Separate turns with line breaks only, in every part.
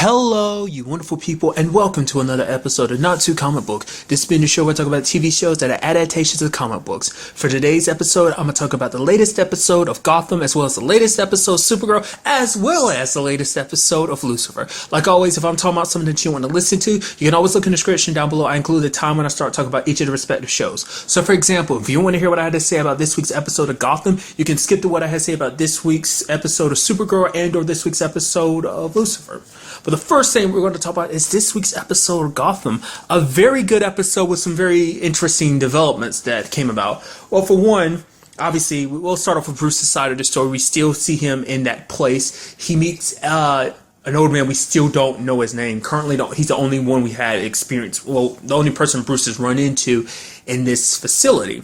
Hello, you wonderful people, and welcome to another episode of Not Too Comic Book. This has been the show where I talk about TV shows that are adaptations of comic books. For today's episode, I'm going to talk about the latest episode of Gotham, as well as the latest episode of Supergirl, as well as the latest episode of Lucifer. Like always, if I'm talking about something that you want to listen to, you can always look in the description down below. I include the time when I start talking about each of the respective shows. So for example, if you want to hear what I had to say about this week's episode of Gotham, you can skip to what I had to say about this week's episode of Supergirl and or this week's episode of Lucifer. But the first thing we're going to talk about is this week's episode of Gotham. A very good episode with some very interesting developments that came about. Well, for one, obviously, we'll start off with Bruce's side of the story. We still see him in that place. He meets an old man. We still don't know his name. Currently, he's the only one we had experience. Well, the only person Bruce has run into in this facility.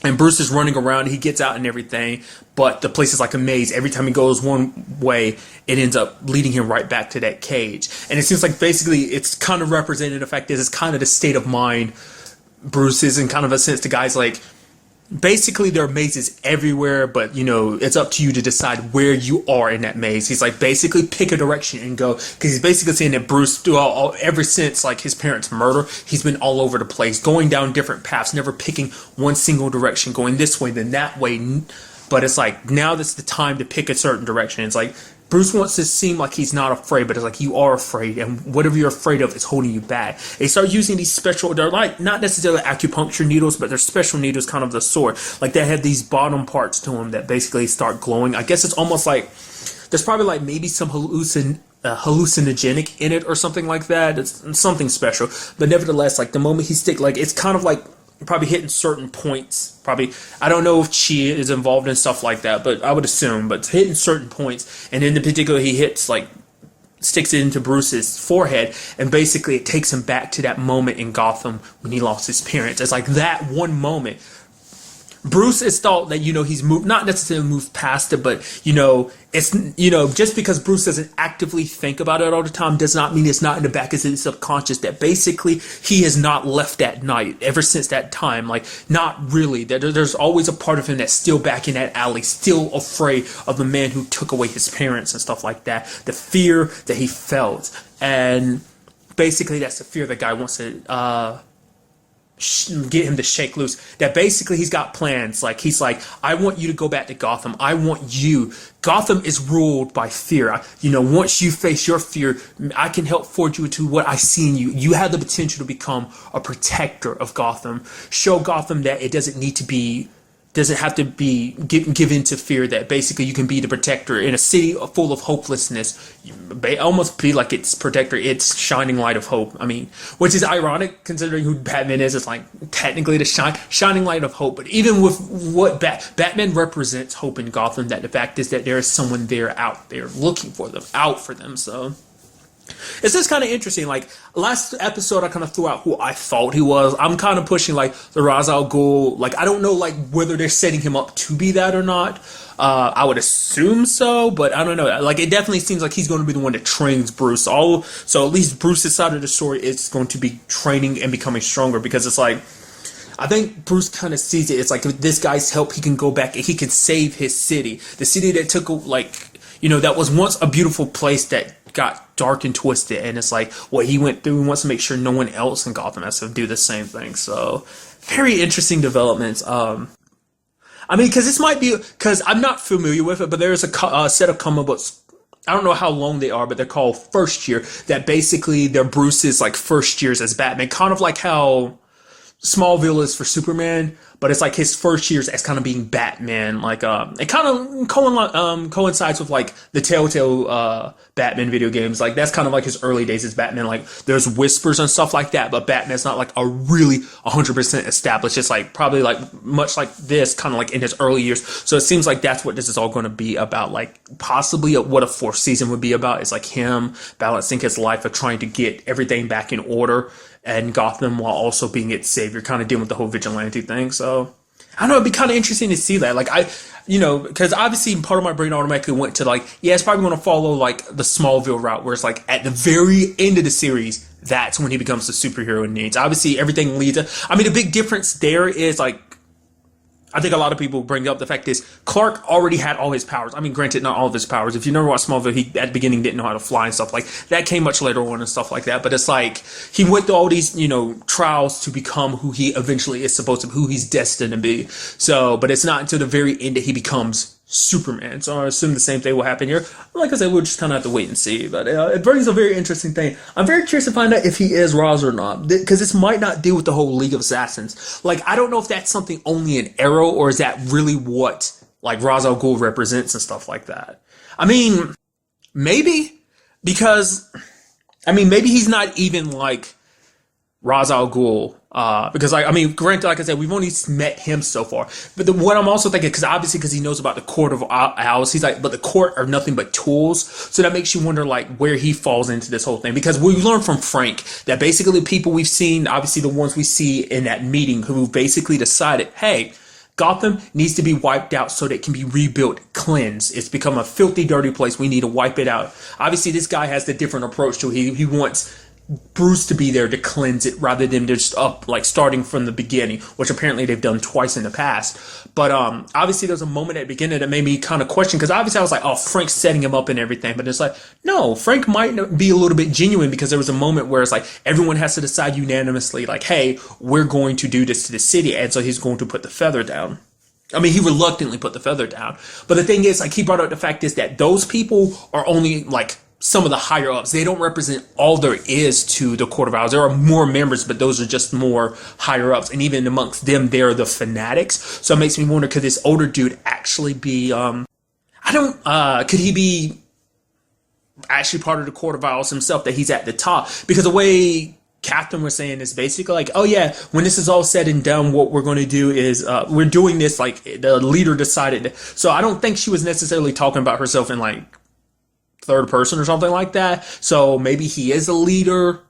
And Bruce is running around, he gets out and everything, but the place is like a maze. Every time he goes one way, it ends up leading him right back to that cage. And it seems like basically it's kind of represented, the fact is it's kind of the state of mind Bruce is in, kind of a sense. The guy's like, basically there are mazes everywhere, but you know, it's up to you to decide where you are in that maze. He's like, basically pick a direction and go, because he's basically saying that Bruce, ever since like his parents' murder, he's been all over the place, going down different paths, never picking one single direction, going this way then that way. But it's like, now that's the time to pick a certain direction. It's like Bruce wants to seem like he's not afraid, but it's like you are afraid, and whatever you're afraid of is holding you back. They start using these special, they're like not necessarily acupuncture needles, but they're special needles, kind of the sort. Like they have these bottom parts to them that basically start glowing. I guess it's almost like there's probably like maybe some hallucinogenic in it or something like that. It's something special, but nevertheless, like the moment he stick, like it's kind of like probably hitting certain points. Probably, I don't know if chi is involved in stuff like that, but I would assume. But hitting certain points, and in particular, he hits like sticks it into Bruce's forehead, and basically it takes him back to that moment in Gotham when he lost his parents. It's like that one moment. Bruce is thought that, you know, he's moved, not necessarily moved past it, but, you know, it's, you know, just because Bruce doesn't actively think about it all the time does not mean it's not in the back of his subconscious, that basically he has not left that night ever since that time. Like, not really. There's always a part of him that's still back in that alley, still afraid of the man who took away his parents and stuff like that. The fear that he felt. And basically that's the fear the guy wants to, get him to shake loose. That basically he's got plans. Like he's like, I want you to go back to Gotham. I want you. Gotham is ruled by fear. You know, once you face your fear, I can help forge you into what I see in you. You have the potential to become a protector of Gotham. Show Gotham that it doesn't have to be give in to fear, that basically you can be the protector in a city full of hopelessness. Almost be like its protector, its shining light of hope. I mean, which is ironic considering who Batman is. It's like technically the shining light of hope. But even with what Batman represents hope in Gotham, that the fact is that there is someone there out there looking for them, out for them. So it's just kind of interesting. Like last episode, I kind of threw out who I thought he was. I'm kind of pushing like the Ra's al Ghul. Like I don't know like whether they're setting him up to be that or not. I would assume so, but I don't know. Like it definitely seems like he's going to be the one that trains Bruce. So at least Bruce's side of the story is going to be training and becoming stronger, because it's like, I think Bruce kind of sees it. It's like with this guy's help, he can go back and he can save his city. The city that took, like, you know, that was once a beautiful place that got dark and twisted, and it's like what he went through. He wants to make sure no one else in Gotham has to do the same thing. So very interesting developments. I mean, because this might be, because I'm not familiar with it, but there is a set of comic books. I don't know how long they are, but they're called First Year. That basically they're Bruce's like first years as Batman, kind of like how Smallville is for Superman, but it's like his first years as kind of being Batman. Like it kind of coincides with like the Telltale Batman video games. Like that's kind of like his early days as Batman. Like there's whispers and stuff like that, but Batman's not like a really 100% established. It's like probably like much like this, kind of like in his early years. So it seems like that's what this is all going to be about. Like possibly what a fourth season would be about is like him balancing his life of trying to get everything back in order and Gotham while also being its savior, kind of dealing with the whole vigilante thing. So I don't know, it'd be kind of interesting to see that. Like you know, because obviously part of my brain automatically went to like, yeah, it's probably going to follow like the Smallville route, where it's like at the very end of the series, that's when he becomes the superhero he needs. Obviously everything leads I mean, the big difference there is like, I think a lot of people bring up the fact is Clark already had all his powers. I mean, granted, not all of his powers. If you never watched Smallville, he at the beginning didn't know how to fly and stuff like that. Came much later on and stuff like that. But it's like he went through all these, trials to become who he eventually is supposed to, who he's destined to be. So, but it's not until the very end that he becomes Superman. So I assume the same thing will happen here. Like I said, we'll just kind of have to wait and see. But it brings a very interesting thing. I'm very curious to find out if he is Ra's or not, because this might not deal with the whole League of Assassins. Like, I don't know if that's something only in Arrow, or is that really what like Ra's al Ghul represents and stuff like that. I mean, maybe, because maybe he's not even like Ra's al Ghul, because granted, like I said, we've only met him so far. But what I'm also thinking, because he knows about the Court of Owls, he's like, but the Court are nothing but tools. So that makes you wonder like where he falls into this whole thing. Because we learned from Frank that basically the people we've seen, obviously the ones we see in that meeting, who basically decided, hey, Gotham needs to be wiped out so that it can be rebuilt, cleansed. It's become a filthy, dirty place. We need to wipe it out. Obviously, this guy has the different approach to it. He wants Bruce to be there to cleanse it rather than just starting from the beginning, which apparently they've done twice in the past. But obviously there's a moment at the beginning that made me kind of question, because obviously I was like, oh, Frank's setting him up and everything, but it's like, no, Frank might be a little bit genuine, because there was a moment where it's like everyone has to decide unanimously, like, hey, we're going to do this to the city, and so he's going to put the feather down. I mean, he reluctantly put the feather down, but the thing is, like, he brought up the fact is that those people are only like some of the higher ups. They don't represent all there is to the Court of Owls. There are more members, but those are just more higher ups. And even amongst them, they're the fanatics. So it makes me wonder, could this older dude actually be, could he be actually part of the Court of Owls himself, that he's at the top? Because the way Catherine was saying is basically like, oh yeah, when this is all said and done, what we're going to do is, we're doing this, like the leader decided. So I don't think she was necessarily talking about herself in like third person or something like that. So maybe he is a leader,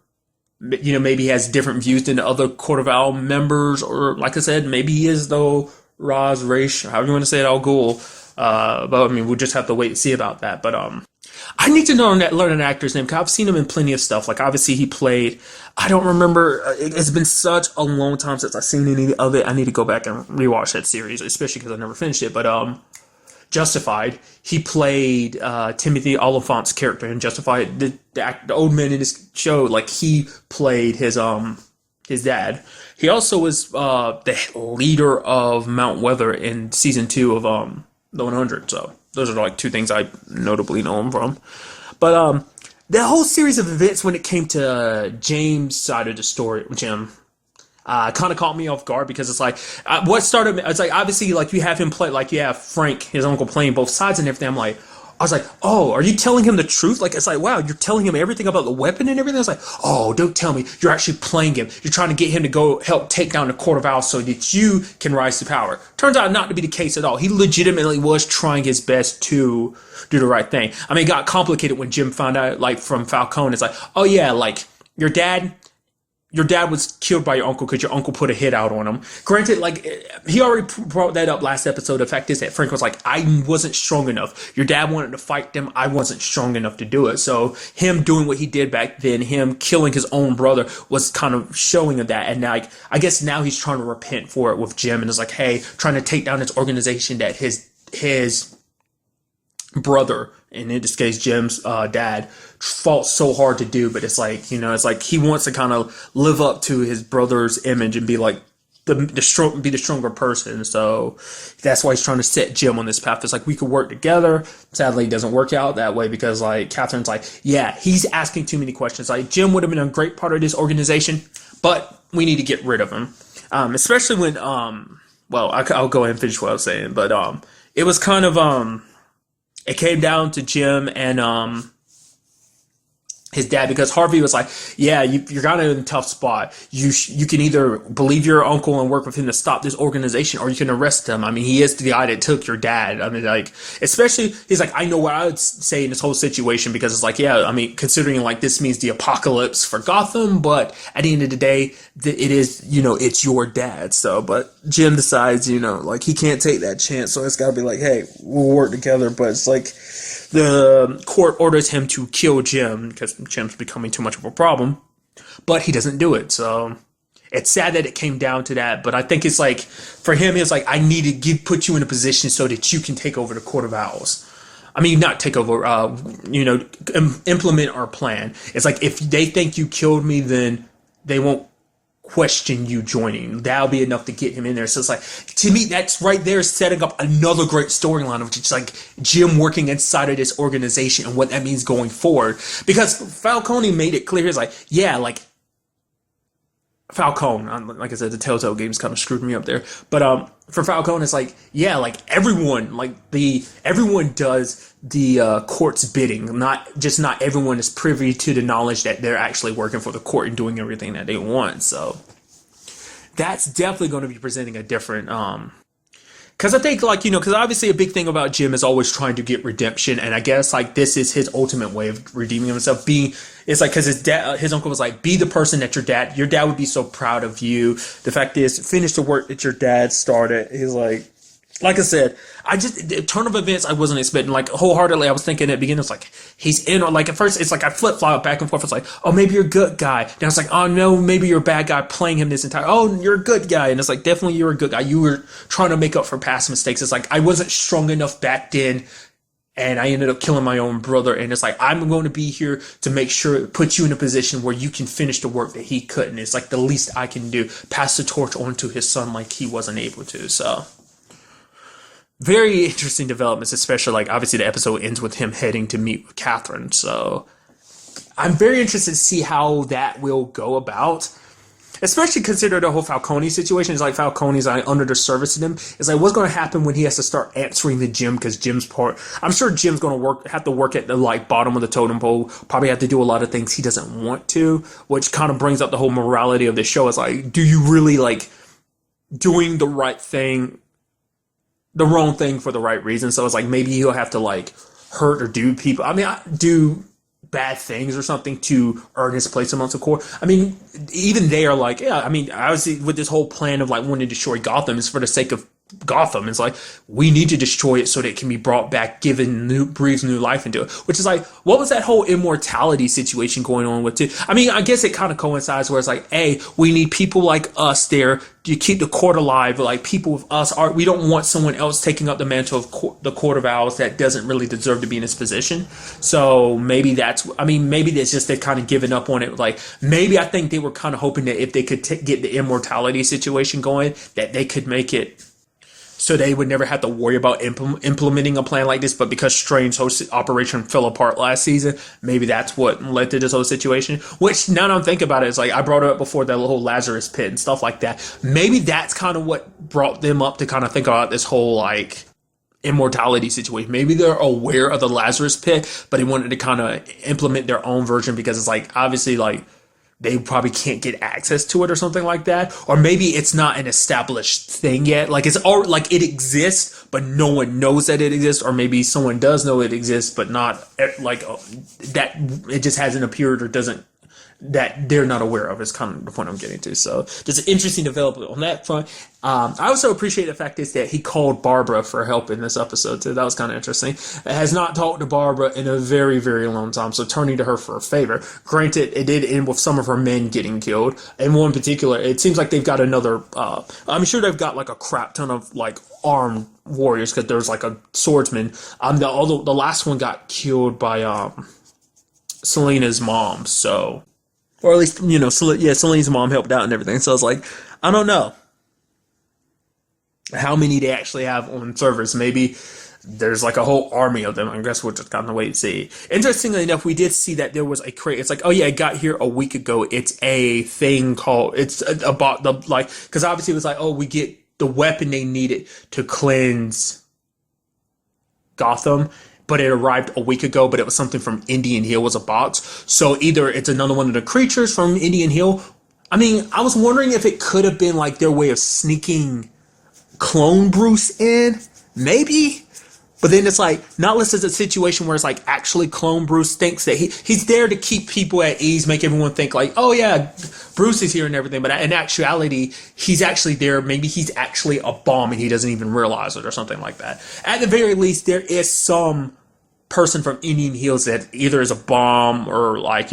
maybe he has different views than the other Court of Owl members, or like I said, maybe he is though Ra's Ra's, however you want to say it, Al Ghul. But we'll just have to wait and see about that. But I need to learn an actor's name, because I've seen him in plenty of stuff. Like obviously he played, I don't remember, it's been such a long time since I've seen any of it. I need to go back and rewatch that series, especially because I never finished it. But Justified, he played Timothy Oliphant's character in Justified. The old man in this show, like he played his dad. He also was the leader of Mount Weather in season 2 of The 100. So those are like two things I notably know him from. But the whole series of events when it came to James' side of the story, Jim, kind of caught me off guard, because it's like, what started, it's like, obviously, like, you have him play, like, you have Frank, his uncle, playing both sides and everything. I was like, oh, are you telling him the truth? Like, it's like, wow, you're telling him everything about the weapon and everything? I was like, oh, don't tell me. You're actually playing him. You're trying to get him to go help take down the Court of Owls so that you can rise to power. Turns out not to be the case at all. He legitimately was trying his best to do the right thing. I mean, it got complicated when Jim found out, like, from Falcone. It's like, oh, yeah, like, your dad was killed by your uncle because your uncle put a hit out on him. Granted, like, he already brought that up last episode. The fact is that Frank was like, I wasn't strong enough. Your dad wanted to fight them. I wasn't strong enough to do it. So him doing what he did back then, him killing his own brother, was kind of showing of that. And like, I guess now he's trying to repent for it with Jim, and it's like, hey, trying to take down this organization that his brother, and in this case Jim's dad, fought so hard to do. But it's like, it's like he wants to kind of live up to his brother's image and be like be the stronger person. So that's why he's trying to set Jim on this path. It's like, we could work together. Sadly, it doesn't work out that way, because like Catherine's like, yeah, he's asking too many questions. Like, Jim would have been a great part of this organization, but we need to get rid of him. Especially when I'll go ahead and finish what I was saying. But it was kind of it came down to Jim and his dad, because Harvey was like, yeah, you're kind of in a tough spot. You can either believe your uncle and work with him to stop this organization, or you can arrest him. I mean, he is the guy that took your dad. I mean, like, especially, he's like, I know what I would say in this whole situation, because it's like, yeah, I mean, considering like this means the apocalypse for Gotham, but at the end of the day, it is, it's your dad. So, but Jim decides, like, he can't take that chance. So it's got to be like, hey, we'll work together. But it's like, the court orders him to kill Jim because Jim's becoming too much of a problem, but he doesn't do it. So it's sad that it came down to that, but I think it's like, for him, it's like, I need to put you in a position so that you can take over the Court of Owls. I mean, not take over, implement our plan. It's like, if they think you killed me, then they won't question you joining. That'll be enough to get him in there. So it's like, to me, that's right there setting up another great storyline, which is like Jim working inside of this organization and what that means going forward. Because Falcone made it clear, he's like, yeah, like, Falcone, like I said, the Telltale games kind of screwed me up there. But for Falcone, it's like, yeah, like everyone does the court's bidding. Not everyone is privy to the knowledge that they're actually working for the court and doing everything that they want. So that's definitely going to be presenting a different because I think, like, because obviously a big thing about Jim is always trying to get redemption, and I guess like this is his ultimate way of redeeming himself. It's like, because his uncle was like, be the person that your dad would be so proud of you. The fact is, finish the work that your dad started. He's like I said, the turn of events I wasn't expecting. Like, wholeheartedly, I was thinking at the beginning, it's like, he's in, or like, at first, it's like, I flip-flop back and forth. It's like, oh, maybe you're a good guy. Then it's like, oh, no, maybe you're a bad guy playing him this entire, oh, you're a good guy. And it's like, definitely you're a good guy. You were trying to make up for past mistakes. It's like, I wasn't strong enough back then, and I ended up killing my own brother. And it's like, I'm going to be here to make sure, put you in a position where you can finish the work that he couldn't. It's like the least I can do, pass the torch on to his son like he wasn't able to. So very interesting developments, especially like obviously the episode ends with him heading to meet with Catherine. So I'm very interested to see how that will go about, especially consider the whole Falcone situation. It's like Falcone's like under the service to them. It's like, what's going to happen when he has to start answering to Jim, because Jim's part, I'm sure Jim's going to have to work at the like bottom of the totem pole, probably have to do a lot of things he doesn't want to, which kind of brings up the whole morality of the show. It's like, do you really like doing the right thing, the wrong thing for the right reason? So it's like, maybe he'll have to like hurt or do people, do bad things or something to earn his place amongst the court. I mean, even they are like, yeah, I mean, obviously with this whole plan of like wanting to destroy Gotham is for the sake of Gotham. It's like, we need to destroy it so that it can be brought back, breathes new life into it. Which is like, what was that whole immortality situation going on with too? I mean, I guess it kind of coincides where it's like, hey, we need people like us there to keep the court alive. Like, people with us we don't want someone else taking up the mantle of the Court of Owls that doesn't really deserve to be in this position. So maybe that's just they've kind of given up on it. Like, maybe I think they were kind of hoping that if they could get the immortality situation going, that they could make it so they would never have to worry about implementing a plan like this. But because Strange's whole operation fell apart last season, maybe that's what led to this whole situation. Which, now that I'm thinking about it, it's like, I brought it up before, that whole Lazarus pit and stuff like that. Maybe that's kind of what brought them up to kind of think about this whole, like, immortality situation. Maybe they're aware of the Lazarus pit, but they wanted to kind of implement their own version, because it's like, obviously, like, they probably can't get access to it or something like that. Or maybe it's not an established thing yet. Like, it's all like, it exists, but no one knows that it exists. Or maybe someone does know it exists, but not like that. It just hasn't appeared or doesn't, that they're not aware of, is kind of the point I'm getting to. So just an interesting development on that front. I also appreciate the fact is that he called Barbara for help in this episode too. That was kind of interesting. It has not talked to Barbara in a very, very long time, so turning to her for a favor. Granted, it did end with some of her men getting killed, and one in particular, it seems like they've got another, I'm sure they've got like a crap ton of like armed warriors, because there's like a swordsman. Although the last one got killed by Selena's mom, so, or at least, Selena's mom helped out and everything. So I was like, I don't know how many they actually have on servers. Maybe there's like a whole army of them. I guess we'll just kind of wait and see. Interestingly enough, we did see that there was a crate. It's like, oh yeah, it got here a week ago. It's a thing called, it's about the, like, because obviously it was like, oh, we get the weapon they needed to cleanse Gotham, but it arrived a week ago, but it was something from Indian Hill, was a box. So either it's another one of the creatures from Indian Hill. I mean, I was wondering if it could have been like their way of sneaking Clone Bruce in, maybe. But then it's like, not unless it's a situation where it's like actually Clone Bruce thinks that he's there to keep people at ease, make everyone think like, oh yeah, Bruce is here and everything. But in actuality, he's actually there. Maybe he's actually a bomb and he doesn't even realize it, or something like that. At the very least, there is some person from Indian Hills that either is a bomb or like,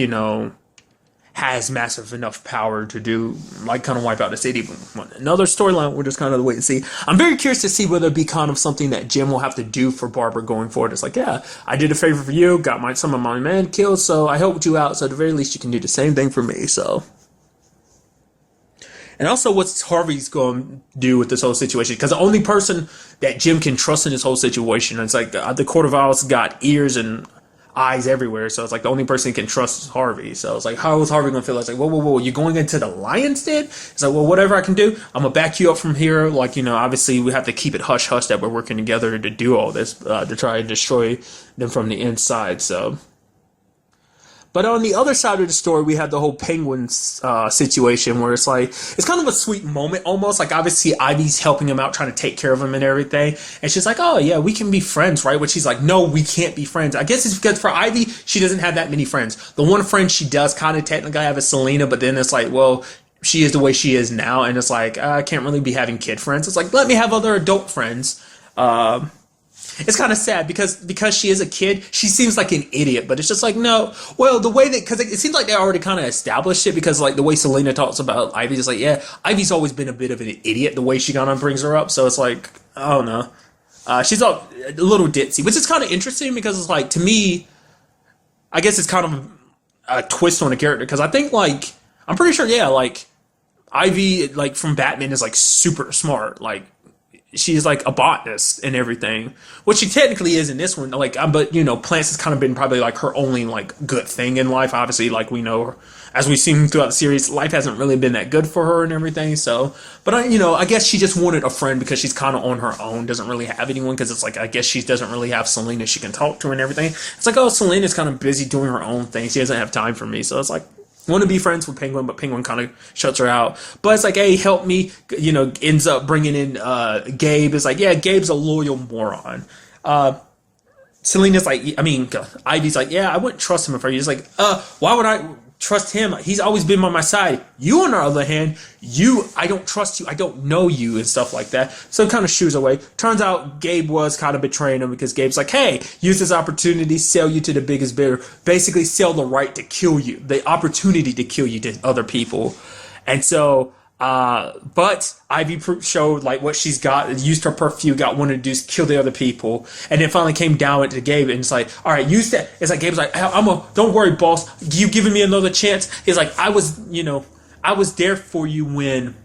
has massive enough power to do, like, kind of wipe out the city. Another storyline, we're just kind of wait and see. I'm very curious to see whether it be kind of something that Jim will have to do for Barbara going forward. It's like, yeah, I did a favor for you, got some of my men killed, so I helped you out, so at the very least you can do the same thing for me, so. And also, what's Harvey's going to do with this whole situation? Because the only person that Jim can trust in this whole situation, it's like the Court of Owls got ears and eyes everywhere, so it's like the only person he can trust is Harvey. So it's like, how is Harvey gonna feel? It's like, whoa, you're going into the Lion's Den? It's like, well, whatever I can do, I'm gonna back you up from here. Like, obviously we have to keep it hush hush that we're working together to do all this, to try and destroy them from the inside. So. But on the other side of the story, we had the whole Penguins situation where it's like, it's kind of a sweet moment almost. Like, obviously, Ivy's helping him out, trying to take care of him and everything. And she's like, oh, yeah, we can be friends, right? But she's like, no, we can't be friends. I guess it's because for Ivy, she doesn't have that many friends. The one friend she does kind of technically have is Selena, but then it's like, well, she is the way she is now. And it's like, I can't really be having kid friends. It's like, let me have other adult friends. It's kind of sad because she is a kid, she seems like an idiot, but it's just like, no. Well, the way that, because it seems like they already kind of established it, because like the way Selena talks about Ivy is like, yeah, Ivy's always been a bit of an idiot, the way she kind of brings her up. So it's like, I don't know. She's a little ditzy, which is kind of interesting because it's like, to me, I guess it's kind of a twist on a character, because I think like, I'm pretty sure, yeah, like Ivy, like from Batman, is like super smart, like, she's like a botanist and everything, which she technically is in this one. Like, but plants has kind of been probably like her only like good thing in life. Obviously, like we know, as we've seen throughout the series, life hasn't really been that good for her and everything. So, but I guess she just wanted a friend because she's kind of on her own, doesn't really have anyone. Because it's like, I guess she doesn't really have Selena she can talk to and everything. It's like, oh, Selena's kind of busy doing her own thing. She doesn't have time for me. So it's like, want to be friends with Penguin, but Penguin kind of shuts her out. But it's like, hey, help me, ends up bringing in Gabe. It's like, yeah, Gabe's a loyal moron. Selena's like, Ivy's like, yeah, I wouldn't trust him if I was like, why would I trust him? He's always been by my side. You, on the other hand, I don't trust you. I don't know you and stuff like that. So it kind of shoos away. Turns out Gabe was kind of betraying him because Gabe's like, hey, use this opportunity, sell you to the biggest bidder. Basically sell the right to kill you, the opportunity to kill you to other people. And so, but Ivy showed like what she's got, used her perfume, got one to do, kill the other people, and then finally came down to Gabe and it's like, all right, use that. It's like Gabe's like, don't worry, boss, you giving me another chance. He's like, I was there for you when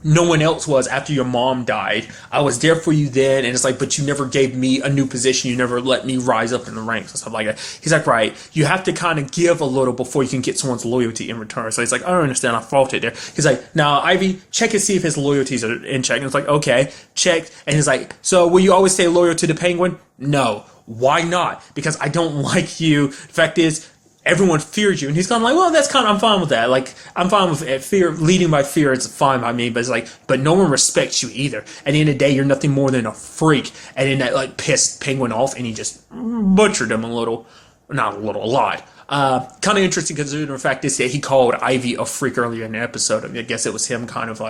no one else was after your mom died. I was there for you then, and it's like, but you never gave me a new position. You never let me rise up in the ranks and stuff like that. He's like, right, you have to kind of give a little before you can get someone's loyalty in return. So he's like, I don't understand, I faulted there. He's like, now, Ivy, check and see if his loyalties are in check. And it's like, okay, checked. And he's like, so will you always stay loyal to the Penguin? No. Why not? Because I don't like you. The fact is, everyone fears you. And he's kind of like, well, I'm fine with that. Like, I'm fine with it. Fear, leading by fear, it's fine by me. But it's like, but no one respects you either. At the end of the day, you're nothing more than a freak. And then that, like, pissed Penguin off, and he just butchered him a lot. Kind of interesting considering the fact is that he called Ivy a freak earlier in the episode. I mean, I guess it was him kind of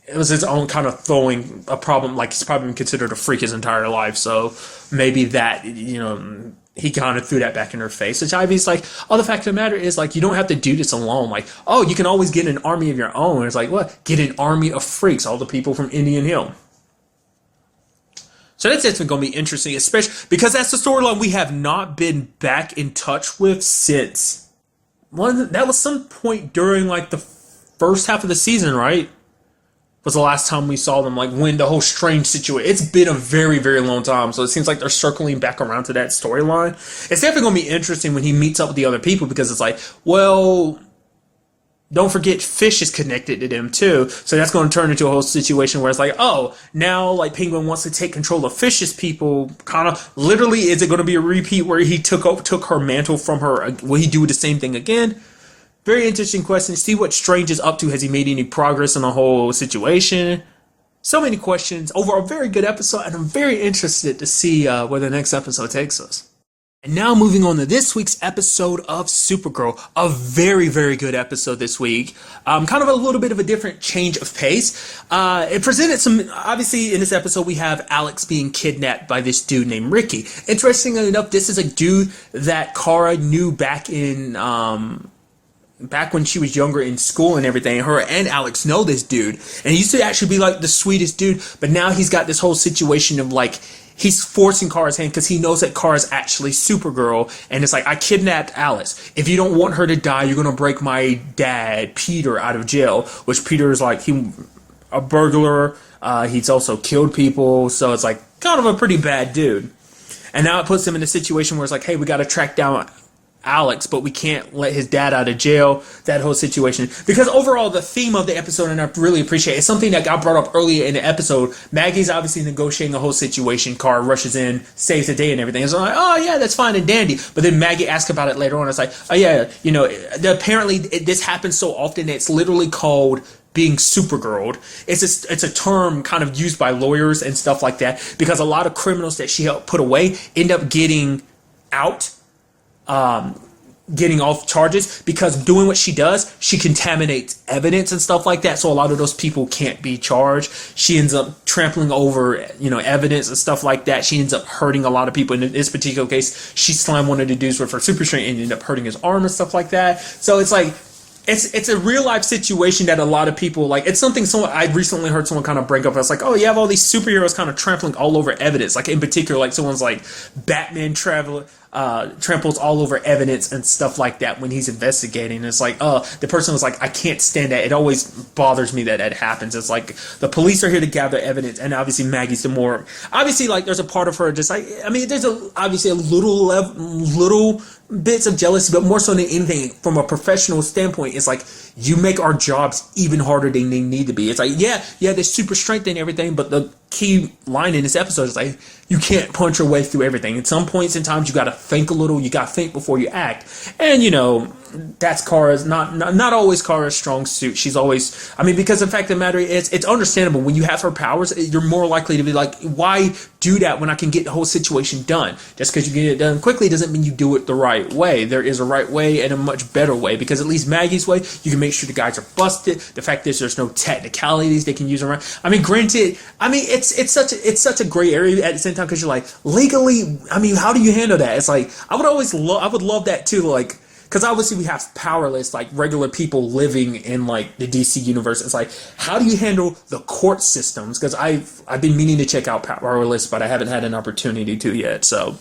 it was his own kind of throwing a problem, like he's probably been considered a freak his entire life. So maybe that, he kind of threw that back in her face. Which Ivy's like, oh, the fact of the matter is, like, you don't have to do this alone. Like, oh, you can always get an army of your own. It's like, what? Get an army of freaks, all the people from Indian Hill. So that's going to be interesting, especially because that's the storyline we have not been back in touch with since. That was some point during, like, the first half of the season, right? Was the last time we saw them, like, when the whole strange situation. It's been a very, very long time, so it seems like they're circling back around to that storyline. It's definitely going to be interesting when he meets up with the other people, because it's like, well, don't forget Fish is connected to them too, so that's going to turn into a whole situation where it's like, oh, now, like, Penguin wants to take control of Fish's people, kind of, literally, is it going to be a repeat where he took her mantle from her? Will he do the same thing again? Very interesting question. See what Strange is up to. Has he made any progress in the whole situation? So many questions over a very good episode, and I'm very interested to see where the next episode takes us. And now moving on to this week's episode of Supergirl, a very, very good episode this week. Kind of a little bit of a different change of pace. It presented some, obviously in this episode we have Alex being kidnapped by this dude named Ricky. Interestingly enough, this is a dude that Kara knew back when she was younger in school and everything. Her and Alex know this dude, and he used to actually be like the sweetest dude, but now he's got this whole situation of like, he's forcing Kara's hand because he knows that Kara's actually Supergirl, and it's like, I kidnapped Alice. If you don't want her to die, you're gonna break my dad, Peter, out of jail. Which Peter is like, a burglar. He's also killed people, so it's like kind of a pretty bad dude. And now it puts him in a situation where it's like, hey, we gotta track down Alex, but we can't let his dad out of jail. That whole situation, because overall the theme of the episode, and I really appreciate it, it's something that got brought up earlier in the episode. Maggie's obviously negotiating the whole situation. Kara rushes in, saves the day and everything. It's like, oh yeah, that's fine and dandy. But then Maggie asks about it later on. It's like, oh yeah, apparently this happens so often that it's literally called being Supergirled. It's a term kind of used by lawyers and stuff like that, because a lot of criminals that she helped put away end up getting out, getting off charges, because doing what she does, she contaminates evidence and stuff like that. So a lot of those people can't be charged. She ends up trampling over, evidence and stuff like that. She ends up hurting a lot of people. In this particular case, she slammed one of the dudes with her super strength and ended up hurting his arm and stuff like that. So it's like, it's a real life situation that a lot of people like. It's something I recently heard someone kind of bring up. It's like, oh, you have all these superheroes kind of trampling all over evidence. Like in particular, like someone's like Batman tramples all over evidence and stuff like that when he's investigating. It's like, the person was like, I can't stand that. It always bothers me that happens. It's like the police are here to gather evidence, and obviously Maggie's the more obviously, like, there's a part of her just like, I mean, there's obviously a little bits of jealousy, but more so than anything, from a professional standpoint, it's like, you make our jobs even harder than they need to be. It's like, yeah, there's super strength and everything, but the key line in this episode is like, you can't punch your way through everything. At some points in times, you got to think a little. You got to think before you act. And that's Kara's not always Kara's strong suit. She's always, I mean, because the fact of the matter is, it's understandable when you have her powers, you're more likely to be like, why do that when I can get the whole situation done? Just because you get it done quickly doesn't mean you do it the right way. There is a right way and a much better way, because at least Maggie's way, you can make sure the guys are busted. The fact is, there's no technicalities they can use around. I mean, granted, I mean, it's such a gray area at the same time, because you're like, legally, I mean, how do you handle that? It's like, I would love that too, like, because obviously we have powerless, like, regular people living in, like, the DC universe. It's like, how do you handle the court systems? Because I've been meaning to check out Powerless, but I haven't had an opportunity to yet, so.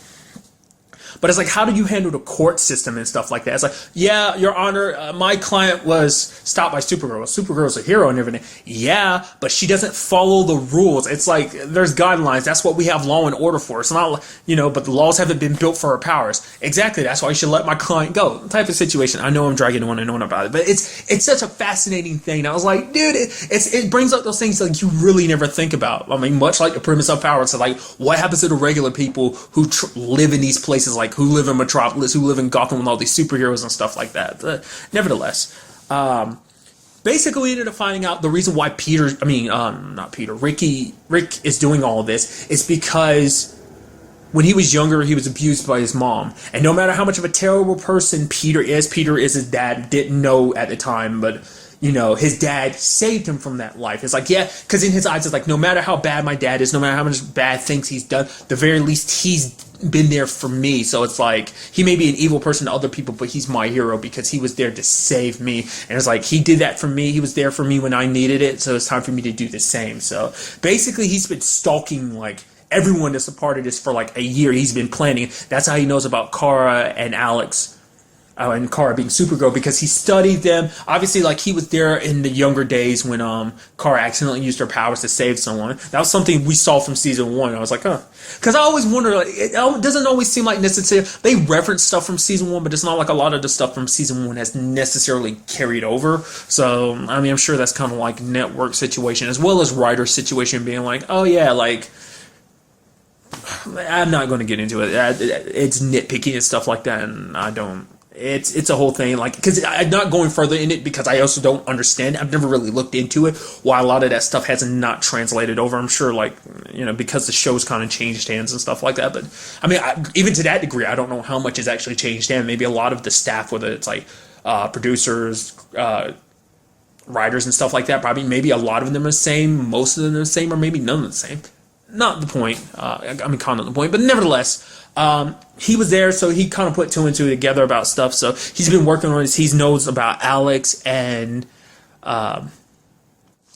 But it's like, how do you handle the court system and stuff like that? It's like, yeah, Your Honor, my client was stopped by Supergirl. Supergirl's a hero and everything. Yeah, but she doesn't follow the rules. It's like, there's guidelines. That's what we have law and order for. It's not, but the laws haven't been built for her powers. Exactly. That's why you should let my client go. Type of situation. I know I'm dragging on and on about it, but it's such a fascinating thing. I was like, dude, it brings up those things like you really never think about. I mean, much like the premise of power. It's like, what happens to the regular people who live in these places, like who live in Metropolis, who live in Gotham with all these superheroes and stuff like that. But nevertheless, basically we ended up finding out the reason why Rick is doing all of this is because when he was younger, he was abused by his mom. And no matter how much of a terrible person Peter is his dad, didn't know at the time, but his dad saved him from that life. It's like, yeah, because in his eyes, it's like, no matter how bad my dad is, no matter how much bad things he's done, the very least he's been there for me. So it's like, he may be an evil person to other people, but he's my hero because he was there to save me. And it's like, he did that for me. He was there for me when I needed it. So it's time for me to do the same. So basically, he's been stalking, like, everyone that's a part of this for like a year. He's been planning. That's how he knows about Kara and Alex. And Kara being Supergirl, because he studied them. Obviously, like, he was there in the younger days when Kara accidentally used her powers to save someone. That was something we saw from season 1. I was like, huh. Because I always wonder, like, it doesn't always seem like necessarily they reference stuff from season 1, but it's not like a lot of the stuff from season 1 has necessarily carried over. So, I mean, I'm sure that's kind of like network situation, as well as writer situation, being like, oh yeah, like, I'm not going to get into it. It's nitpicky and stuff like that, and I don't It's a whole thing, like, because I'm not going further in it because I also don't understand. I've never really looked into it, why a lot of that stuff hasn't not translated over. I'm sure, like, because the show's kind of changed hands and stuff like that. But I mean, even to that degree, I don't know how much has actually changed hands. Maybe a lot of the staff, whether it's like producers, writers, and stuff like that, probably maybe a lot of them are the same, most of them are the same, or maybe none of them the same. Not the point. I mean, kind of the point, but nevertheless. He was there, so he kind of put two and two together about stuff. So he's been working on this. He knows about Alex and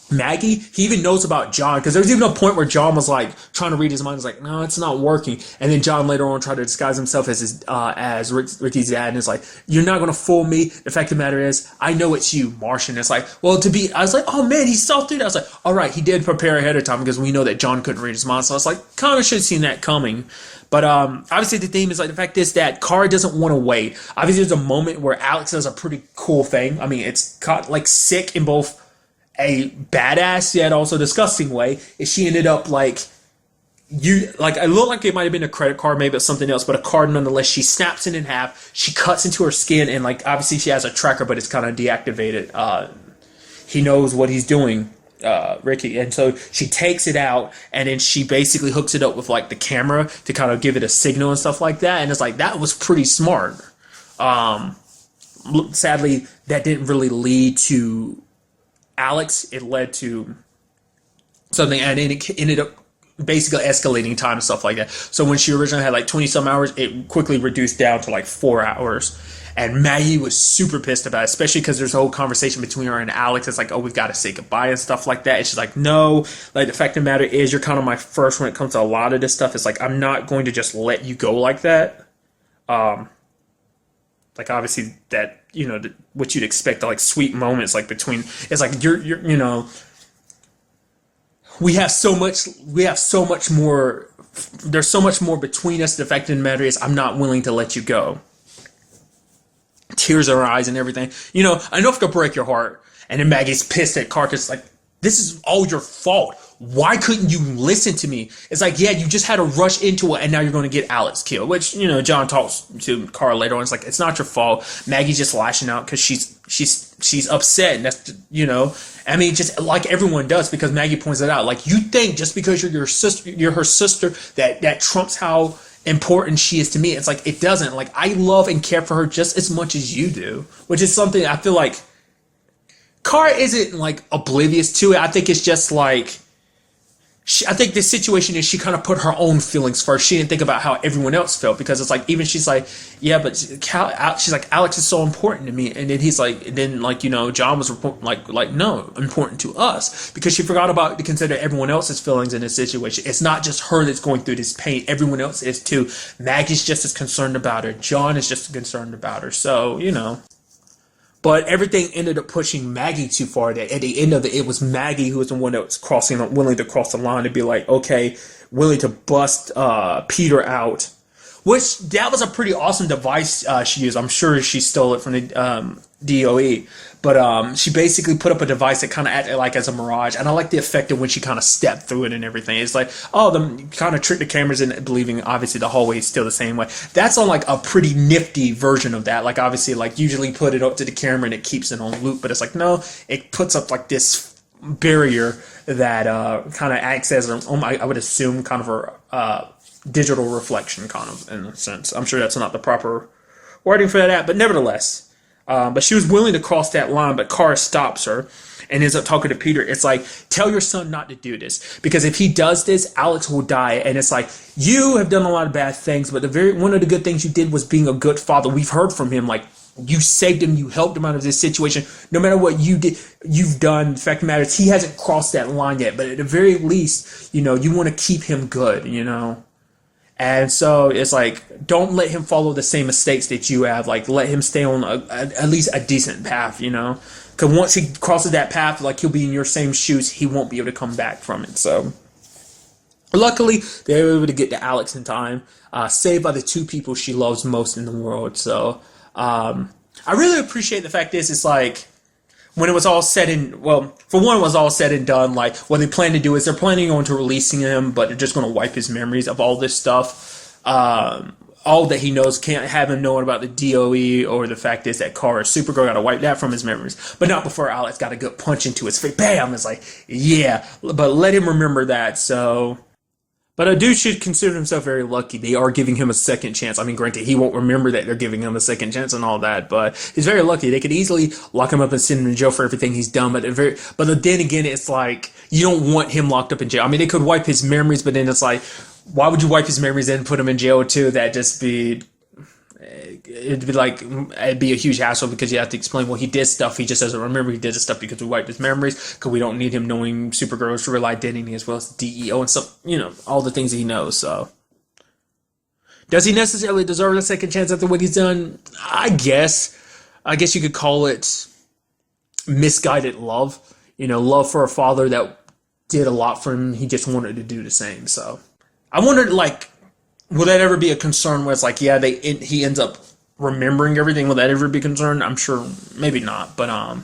Maggie. He even knows about John, because there was even a point where John was like trying to read his mind. He's like, no, it's not working. And then John later on tried to disguise himself as Ricky's dad, and it's like, you're not gonna fool me. The fact of the matter is, I know it's you, Martian. It's like, well, I was like, oh man, he saw through that. I was like, all right, he did prepare ahead of time because we know that John couldn't read his mind. So I was like, kind of should have seen that coming. But obviously the theme is like the fact is that Kara doesn't want to wait. Obviously there's a moment where Alex does a pretty cool thing. I mean, it's like sick in both a badass yet also disgusting way. Is she ended up like it looked like it might have been a credit card, maybe it's something else, but a card nonetheless. She snaps it in half. She cuts into her skin, and like obviously she has a tracker, but it's kind of deactivated. He knows what he's doing. Ricky, and so she takes it out, and then she basically hooks it up with like the camera to kind of give it a signal and stuff like that, and it's like that was pretty smart. Sadly that didn't really lead to Alex. It led to something, and then it ended up basically escalating time and stuff like that. So when she originally had like 20 some hours, it quickly reduced down to like 4 hours. And Maggie was super pissed about it, especially because there's a whole conversation between her and Alex. It's like, oh, we've got to say goodbye and stuff like that. And she's like, no. Like, the fact of the matter is, you're kind of my first when it comes to a lot of this stuff. It's like, I'm not going to just let you go like that. Like, obviously, that, what you'd expect, like, sweet moments, like, between, it's like, we have so much more, there's so much more between us. The fact of the matter is, I'm not willing to let you go. Tears in her eyes and everything. I know if it'll break your heart. And then Maggie's pissed at Carcass, like, this is all your fault. Why couldn't you listen to me? It's like, yeah, you just had to rush into it, and now you're going to get Alex killed. Which, John talks to Carl later on. It's like, it's not your fault. Maggie's just lashing out because she's upset. And that's, I mean, just like everyone does, because Maggie points it out. Like, you think just because you're her sister, that trumps how important she is to me. It's like, it doesn't. Like, I love and care for her just as much as you do, which is something I feel like Kara isn't like oblivious to it. I think it's just like, I think the situation is she kind of put her own feelings first. She didn't think about how everyone else felt, because it's like, even she's like, yeah, but she's like, Alex is so important to me. And then he's like, John was like, no, important to us, because she forgot about to consider everyone else's feelings in this situation. It's not just her that's going through this pain. Everyone else is too. Maggie's just as concerned about her. John is just as concerned about her. So, But everything ended up pushing Maggie too far. That at the end of it was Maggie who was the one that was willing to cross the line to be like, okay, willing to bust Peter out. Which, that was a pretty awesome device she used. I'm sure she stole it from the DOE. But she basically put up a device that kind of acted like as a mirage. And I like the effect of when she kind of stepped through it and everything. It's like, kind of tricked the cameras into believing, obviously, the hallway is still the same way. That's on like a pretty nifty version of that. Like, obviously, like, usually put it up to the camera and it keeps it on loop. But it's like, no, it puts up like this barrier that kind of acts as, I would assume, kind of a digital reflection, kind of, in a sense. I'm sure that's not the proper wording for that, but nevertheless. But she was willing to cross that line, but Kara stops her and ends up talking to Peter. It's like, tell your son not to do this, because if he does this, Alex will die. And it's like, you have done a lot of bad things, but one of the good things you did was being a good father. We've heard from him, like, you saved him, you helped him out of this situation. No matter what you did, you've done. The fact of the matter is, he hasn't crossed that line yet, but at the very least, you want to keep him good, And so it's like, don't let him follow the same mistakes that you have. Like, let him stay on at least a decent path, Because once he crosses that path, like, he'll be in your same shoes. He won't be able to come back from it. So, luckily, they were able to get to Alex in time, saved by the two people she loves most in the world. So, I really appreciate the fact is, it's like, when it was all said and, well, for one, it was all said and done, like, what they plan to do is they're planning on to releasing him, but they're just going to wipe his memories of all this stuff, all that he knows, can't have him knowing about the DOE, or the fact is that Kara Supergirl got to wipe that from his memories. But not before Alex got a good punch into his face. Bam! It's like, yeah, but let him remember that. So, but a dude should consider himself very lucky. They are giving him a second chance. I mean, granted, he won't remember that they're giving him a second chance and all that, but he's very lucky. They could easily lock him up and send him to jail for everything he's done. But then again, it's like, you don't want him locked up in jail. I mean, they could wipe his memories, but then it's like, why would you wipe his memories and put him in jail too? It'd be a huge hassle, because you have to explain, well, he did stuff, he just doesn't remember he did the stuff because we wiped his memories, because we don't need him knowing Supergirl's real identity as well as DEO and stuff, all the things he knows. So does he necessarily deserve a second chance after what he's done? I guess you could call it misguided love, love for a father that did a lot for him. He just wanted to do the same. So I wondered, like, will that ever be a concern where it's like, yeah, he ends up remembering everything? Will that ever be a concern? I'm sure, maybe not. But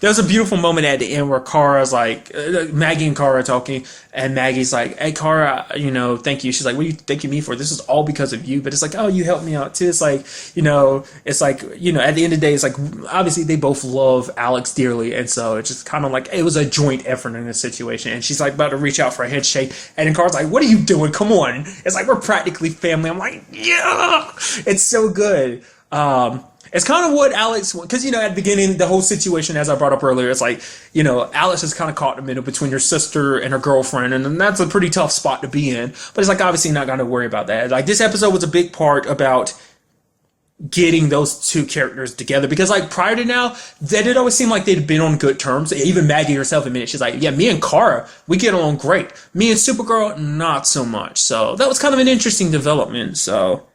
there's a beautiful moment at the end where Kara's like, Maggie and Kara are talking, and Maggie's like, hey, Kara, thank you. She's like, what are you thanking me for? This is all because of you. But it's like, oh, you helped me out too. It's like, at the end of the day, it's like, obviously they both love Alex dearly. And so it's just kind of like, it was a joint effort in this situation. And she's like about to reach out for a handshake. And then Kara's like, what are you doing? Come on. It's like, we're practically family. I'm like, yeah, it's so good. It's kind of what Alex, because, at the beginning, the whole situation, as I brought up earlier, it's like, Alex is kind of caught in the middle between your sister and her girlfriend, and that's a pretty tough spot to be in. But it's like, obviously not going to worry about that. Like, this episode was a big part about getting those two characters together, because, like, prior to now, they did always seem like they'd been on good terms. Even Maggie herself admitted, she's like, yeah, me and Kara, we get along great. Me and Supergirl, not so much. So that was kind of an interesting development. So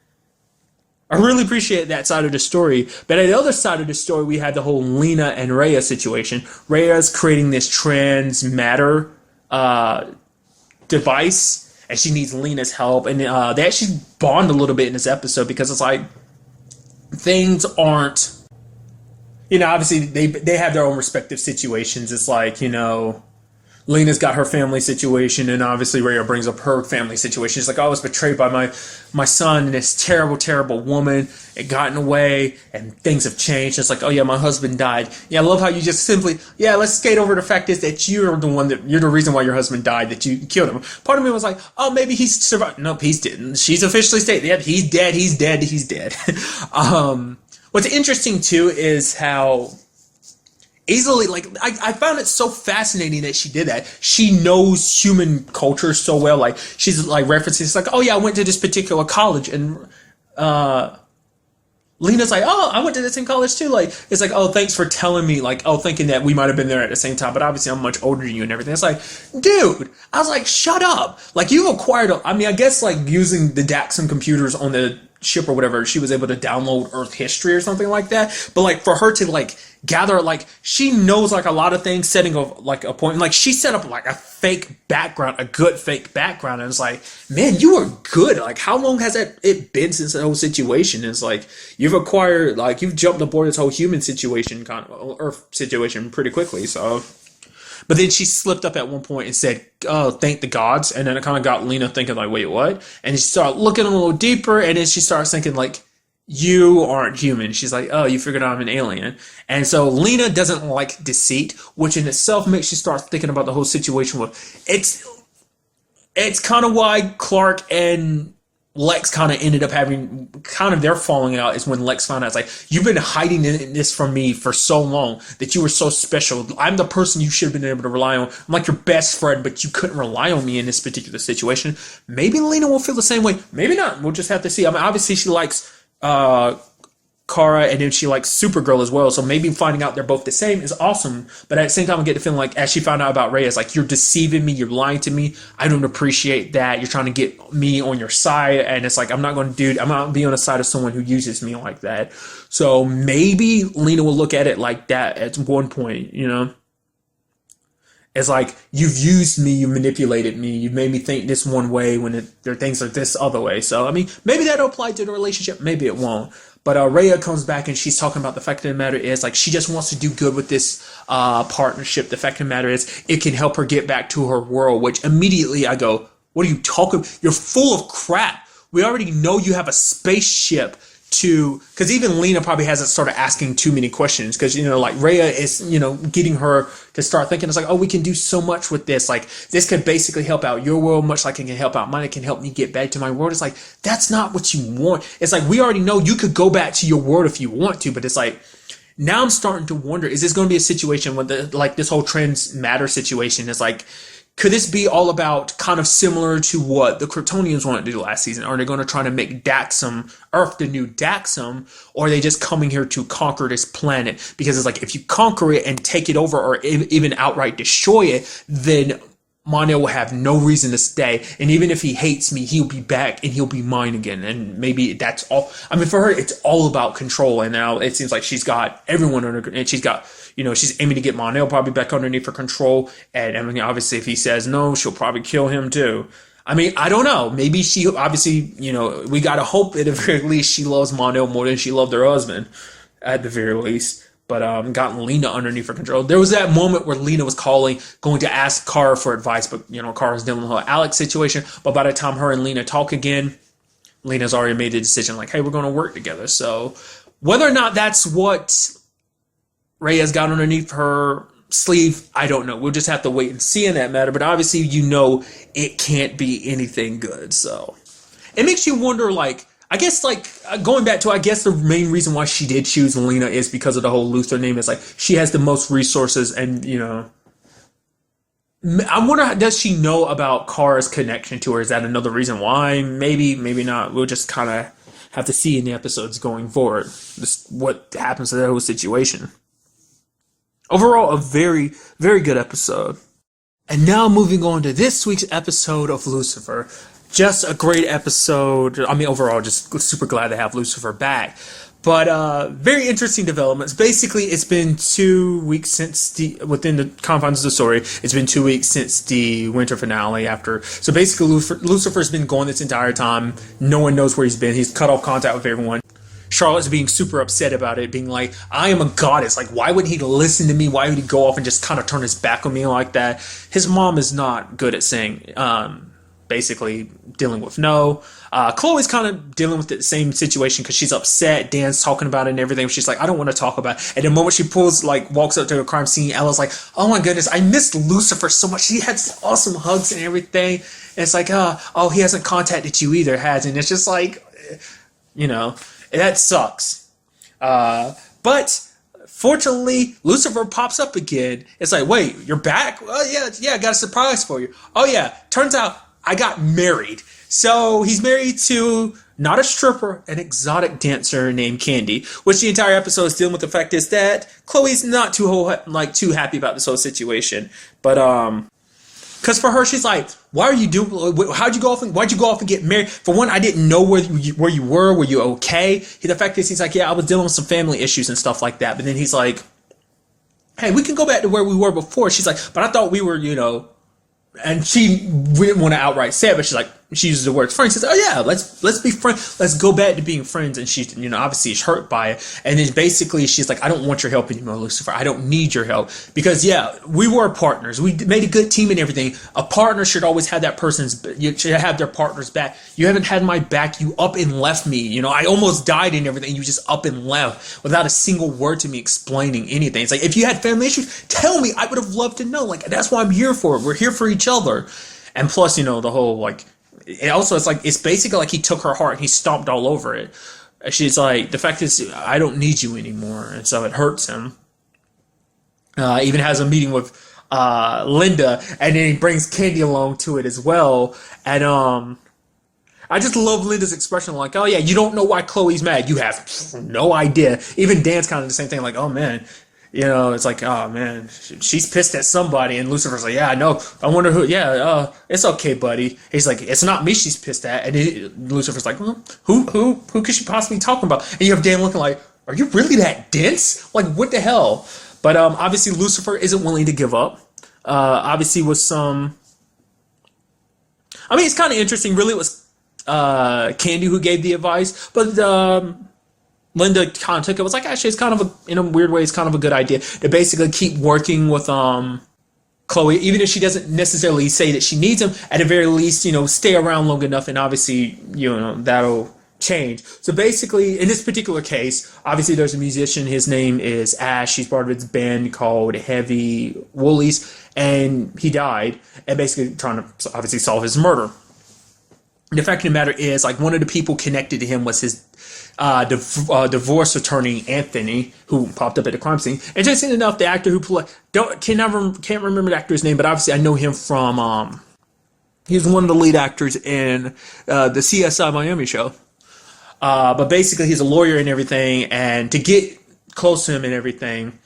I really appreciate that side of the story. But at the other side of the story, we had the whole Lena and Rhea situation. Rhea's creating this trans matter device, and she needs Lena's help. And they actually bond a little bit in this episode, because it's like, things aren't, obviously they have their own respective situations. It's like, Lena's got her family situation, and obviously Rhea brings up her family situation. She's like, oh, I was betrayed by my son and this terrible, terrible woman. It got in the way, and things have changed. It's like, oh yeah, my husband died. Yeah, I love how you just simply, yeah, let's skate over the fact is that you're the reason why your husband died, that you killed him. Part of me was like, oh, maybe he's survived. Nope, he didn't. She's officially stated, yeah, he's dead, he's dead, he's dead. What's interesting too is how easily, like, I found it so fascinating that she did that. She knows human culture so well. Like, she's like referencing, it's like, oh yeah, I went to this particular college, and Lena's like, oh, I went to the same college too. Like, it's like, oh, thanks for telling me, like, oh, thinking that we might have been there at the same time, but obviously I'm much older than you and everything. It's like, dude, I was like, shut up. Like, you've acquired, I mean, I guess, like, using the Daxon computers on the ship or whatever, she was able to download Earth history or something like that. But, like, for her to, like, gather, like, she knows, like, a lot of things, setting of, like, a point. Like, she set up, like, a fake background, a good fake background, and it's like, man, you are good. Like, how long has it been since the whole situation? It's like, you've acquired, like, you've jumped aboard this whole human situation, kind of, Earth situation pretty quickly, so. But then she slipped up at one point and said, oh, thank the gods. And then it kind of got Lena thinking, like, wait, what? And she started looking a little deeper, and then she starts thinking, like, you aren't human. She's like, oh, you figured out I'm an alien. And so Lena doesn't like deceit, which in itself makes you start thinking about the whole situation with, it's kind of why Clark and Lex kind of ended up having kind of their falling out, is when Lex found out, it's like, you've been hiding this from me for so long, that you were so special. I'm the person you should have been able to rely on. I'm like your best friend, but you couldn't rely on me in this particular situation. Maybe Lena will feel the same way. Maybe not. We'll just have to see. I mean, obviously she likes Kara, and then she likes Supergirl as well, so maybe finding out they're both the same is awesome. But at the same time, I get the feeling like, as she found out about Rhea, it's like, you're deceiving me, you're lying to me, I don't appreciate that, you're trying to get me on your side, and it's like, I'm not going to be on the side of someone who uses me like that. So maybe Lena will look at it like that at one point, It's like, you've used me, you manipulated me, you made me think this one way when there are things like this other way. So, I mean, maybe that'll apply to the relationship, maybe it won't. But Rhea comes back and she's talking about the fact of the matter is, like, she just wants to do good with this partnership. The fact of the matter is, it can help her get back to her world, which immediately I go, what are you talking? You're full of crap. we already know you have a spaceship to, because even Lena probably hasn't started asking too many questions, because, you know, like Rhea is, you know, getting her to start thinking, it's like, oh, we can do so much with this. Like, this could basically help out your world, much like it can help out mine. It can help me get back to my world. It's like, that's not what you want. It's like, we already know you could go back to your world if you want to, but it's like, now I'm starting to wonder, is this going to be a situation with the, like, this whole trans matter situation is like, could this be all about kind of similar to what the Kryptonians wanted to do last season? Are they going to try to make Daxam, Earth, the new Daxam? Or are they just coming here to conquer this planet? Because it's like, if you conquer it and take it over or even outright destroy it, then Mon-El will have no reason to stay. And even if he hates me, he'll be back and he'll be mine again. And maybe that's all. I mean, for her, it's all about control. And now it seems like she's got everyone under, and she's got, you know, she's aiming to get Mon-El probably back underneath her control. And I mean, obviously, if he says no, she'll probably kill him too. I mean, I don't know. Maybe she, obviously, you know, we got to hope at the very least she loves Mon-El more than she loved her husband, at the very least. But gotten Lena underneath her control. There was that moment where Lena was going to ask Kara for advice, but, you know, Kara's dealing with her Alex situation. But by the time her and Lena talk again, Lena's already made the decision, like, hey, we're going to work together. So whether or not that's what Rhea's got underneath her sleeve, I don't know. We'll just have to wait and see in that matter. But obviously, you know, it can't be anything good. So it makes you wonder, like, I guess, like, going back to, I guess the main reason why she did choose Lena is because of the whole Luthor name. It's like, she has the most resources and, you know, I wonder, does she know about Kara's connection to her? Is that another reason why? Maybe, maybe not. We'll just kind of have to see in the episodes going forward just what happens to that whole situation. Overall, a very, very good episode. And now moving on to this week's episode of Lucifer. Just a great episode. I mean, overall, just super glad to have Lucifer back. But very interesting developments. Basically, it's been 2 weeks since within the confines of the story, it's been 2 weeks since the winter finale. So basically, Lucifer's been gone this entire time. No one knows where he's been. He's cut off contact with everyone. Charlotte's being super upset about it, being like, I am a goddess. Like, why would he listen to me? Why would he go off and just kind of turn his back on me like that? His mom is not good at saying, basically dealing with no. Chloe's kind of dealing with the same situation because she's upset. Dan's talking about it and everything. She's like, I don't want to talk about it. And the moment she walks up to a crime scene, Ella's like, oh my goodness, I missed Lucifer so much. He had awesome hugs and everything. And it's like, oh, he hasn't contacted you either, has he? And it's just like, you know, that sucks. But fortunately, Lucifer pops up again. It's like, wait, you're back? Oh, yeah, I got a surprise for you. Oh, yeah, turns out I got married. So he's married to not a stripper, an exotic dancer named Candy, which the entire episode is dealing with the fact is that Chloe's not too happy about this whole situation. But because for her, she's like, why are you doing? Why'd you go off and get married? For one, I didn't know where you were. Were you okay? The fact is, he's like, yeah, I was dealing with some family issues and stuff like that. But then he's like, hey, we can go back to where we were before. She's like, but I thought we were, you know. And she didn't want to outright say it, but she's like, she uses the word friends. She says, oh yeah, let's be friends. Let's go back to being friends. And she's, you know, obviously she's hurt by it. And then basically she's like, I don't want your help anymore, Lucifer. I don't need your help. Because yeah, we were partners. We made a good team and everything. A partner should always have you should have their partner's back. You haven't had my back. You up and left me. You know, I almost died and everything. You just up and left without a single word to me explaining anything. It's like, if you had family issues, tell me. I would have loved to know. Like, that's why I'm here for. We're here for each other. And plus, you know, the whole, like, it's basically like he took her heart and he stomped all over it. She's like, the fact is, I don't need you anymore. And so it hurts him. Even has a meeting with Linda, and then he brings Candy along to it as well. And I just love Linda's expression, like, oh yeah, you don't know why Chloe's mad. You have no idea. Even Dan's kind of the same thing, like, oh man. You know, it's like, oh man, she's pissed at somebody, and Lucifer's like, yeah, I know. I wonder who. Yeah, it's okay, buddy. He's like, it's not me she's pissed at, and Lucifer's like, well, who could she possibly be talking about? And you have Dan looking like, are you really that dense? Like, what the hell? But obviously Lucifer isn't willing to give up. Obviously with some, I mean, it's kind of interesting. Really, it was Candy who gave the advice, but Linda kind of took it. Was like, actually, it's kind of in a weird way, it's kind of a good idea to basically keep working with Chloe, even if she doesn't necessarily say that she needs him, at the very least, stay around long enough, and obviously, that'll change. So basically, in this particular case, obviously there's a musician. His name is Ash. He's part of his band called Heavy Woolies, and he died, and basically trying to obviously solve his murder. The fact of the matter is, like, one of the people connected to him was his divorce attorney, Anthony, who popped up at the crime scene. Interesting enough, the actor who played, can't remember the actor's name, but obviously I know him from, he's one of the lead actors in the CSI Miami show. But basically he's a lawyer and everything, and to get close to him and everything,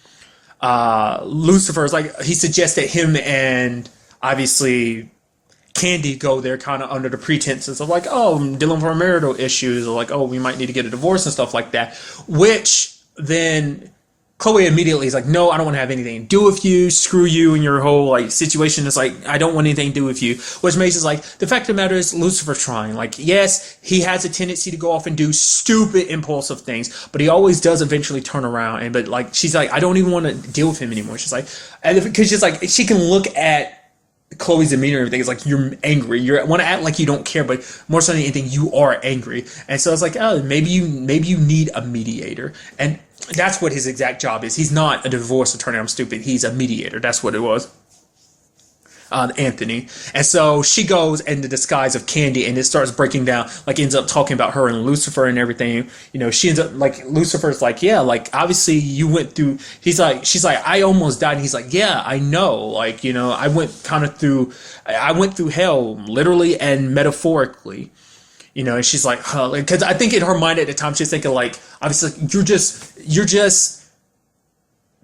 Lucifer is like, he suggests that him and obviously Candy go there kind of under the pretenses of like, oh, I'm dealing with marital issues, or like, oh, we might need to get a divorce and stuff like that. Which then Chloe immediately is like, no, I don't want to have anything to do with you. Screw you and your whole like situation. Is like, I don't want anything to do with you. Which makes it like, the fact of the matter is, Lucifer's trying. Like, yes, he has a tendency to go off and do stupid, impulsive things, but he always does eventually turn around. But like, she's like, I don't even want to deal with him anymore. She's like, because she's like, she can look at Chloe's demeanor and everything. It's like, you're angry. You want to act like you don't care, but more so than anything, you are angry. And so it's like, oh, maybe you need a mediator. And that's what his exact job is. He's not a divorce attorney. I'm stupid. He's a mediator. That's what it was. Anthony. And so she goes in the disguise of Candy, and it starts breaking down, like ends up talking about her and Lucifer and everything. She ends up like, Lucifer's like, yeah, like obviously you went through, she's like, I almost died. And he's like, yeah, I know. Like, I went through hell, literally and metaphorically. And she's like, huh, because I think in her mind at the time, she's thinking like, obviously you're just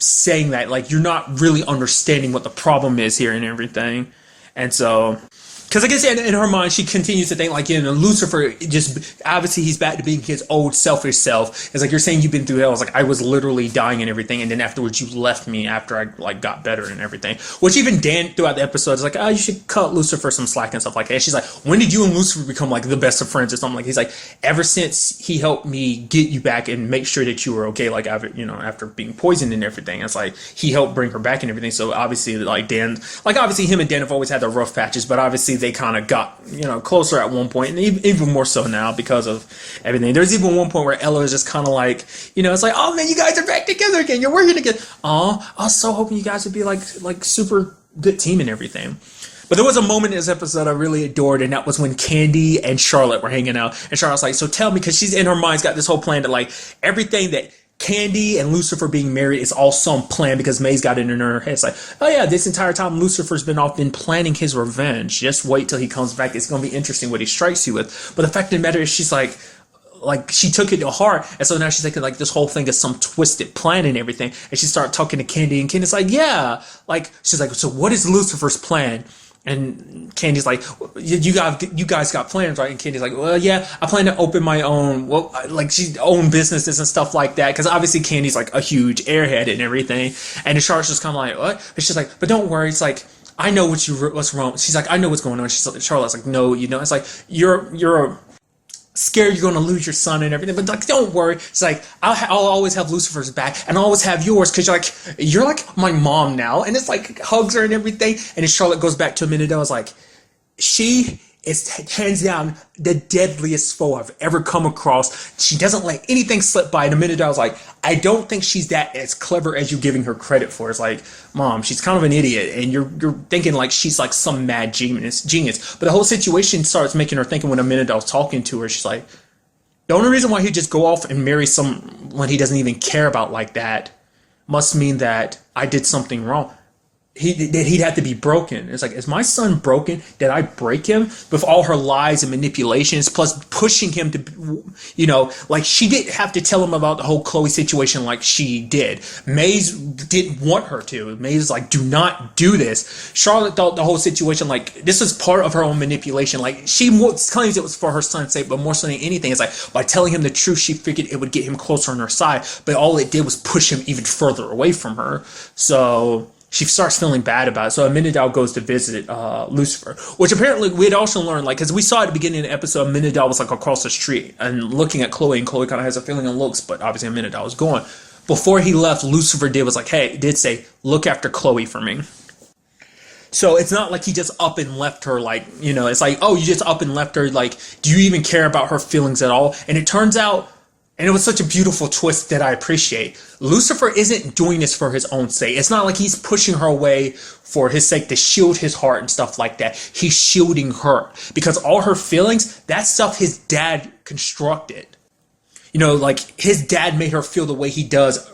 saying that, like, you're not really understanding what the problem is here and everything. And so, because I guess in her mind, she continues to think like, Lucifer just, obviously he's back to being his old selfish self. It's like, you're saying you've been through hell. It's like, I was literally dying and everything, and then afterwards you left me after I like got better and everything. Which even Dan throughout the episode is like, oh, you should cut Lucifer some slack and stuff like that. And she's like, when did you and Lucifer become like the best of friends or something? Like, he's like, ever since he helped me get you back and make sure that you were okay, like after being poisoned and everything. It's like, he helped bring her back and everything. So obviously like Dan, like obviously him and Dan have always had their rough patches, but obviously they kind of got closer at one point, and even more so now because of everything. There's even one point where Ella is just kind of like, it's like, oh man, you guys are back together again. You're working again. Oh, I was so hoping you guys would be like super good team and everything. But there was a moment in this episode I really adored, and that was when Candy and Charlotte were hanging out, and Charlotte's like, so tell me, because she's in her mind's got this whole plan that like everything that Candy and Lucifer being married is all some plan, because May's got it in her head. It's like, oh yeah, this entire time Lucifer's been planning his revenge. Just wait till he comes back. It's going to be interesting what he strikes you with. But the fact of the matter is, she's like she took it to heart, and so now she's thinking like this whole thing is some twisted plan and everything. And she started talking to Candy, and Candy's like, yeah, like she's like, so what is Lucifer's plan? And Candy's like, you guys got plans, right? And Candy's like, well, yeah, I plan to open my own, she's own businesses and stuff like that. Because obviously Candy's like a huge airhead and everything. And Charlotte's just kind of like, what? But she's like, but don't worry. It's like, I know what's wrong. She's like, I know what's going on. Charlotte's like, no, it's like, you're scared you're going to lose your son and everything, but like, don't worry. It's like, I'll always have Lucifer's back, and I'll always have yours, because you're like my mom now. And it's like, hugs her and everything. And then Charlotte goes back to a minute ago. I was like, she is hands down the deadliest foe I've ever come across. She doesn't let anything slip by. In a minute, I was like, I don't think she's that as clever as you're giving her credit for. It's like, Mom, she's kind of an idiot, and you're thinking like she's like some mad genius. But the whole situation starts making her thinking. When a minute I was talking to her, she's like, the only reason why he'd just go off and marry someone he doesn't even care about like that must mean that I did something wrong. He'd have to be broken. It's like, is my son broken? Did I break him? With all her lies and manipulations, plus pushing him to, like she didn't have to tell him about the whole Chloe situation like she did. Maze didn't want her to. Maze like, do not do this. Charlotte thought the whole situation like this was part of her own manipulation. Like she claims it was for her son's sake, but more so than anything, it's like by telling him the truth, she figured it would get him closer on her side. But all it did was push him even further away from her. So she starts feeling bad about it. So Amenadal goes to visit Lucifer, which apparently we had also learned, like, because we saw at the beginning of the episode, Amenadal was like across the street and looking at Chloe, and Chloe kind of has a feeling and looks, but obviously Amenadal was gone. Before he left, Lucifer did say, look after Chloe for me. So it's not like he just up and left her, like, you know, it's like, oh, you just up and left her, like, do you even care about her feelings at all? And it turns out, and it was such a beautiful twist that I appreciate, Lucifer isn't doing this for his own sake. It's not like he's pushing her away for his sake to shield his heart and stuff like that. He's shielding her because all her feelings, that stuff his dad constructed. You know, like, his dad made her feel the way she does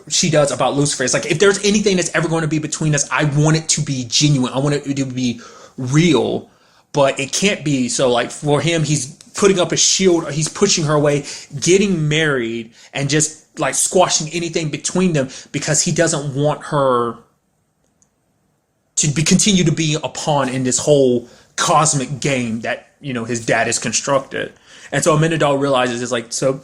about Lucifer. It's like, if there's anything that's ever going to be between us, I want it to be genuine. I want it to be real, but it can't be. So, like, for him, he's putting up a shield, he's pushing her away, getting married, and just, like, squashing anything between them because he doesn't want her to continue to be a pawn in this whole cosmic game that, you know, his dad has constructed. And so Amenadal realizes, it's like, so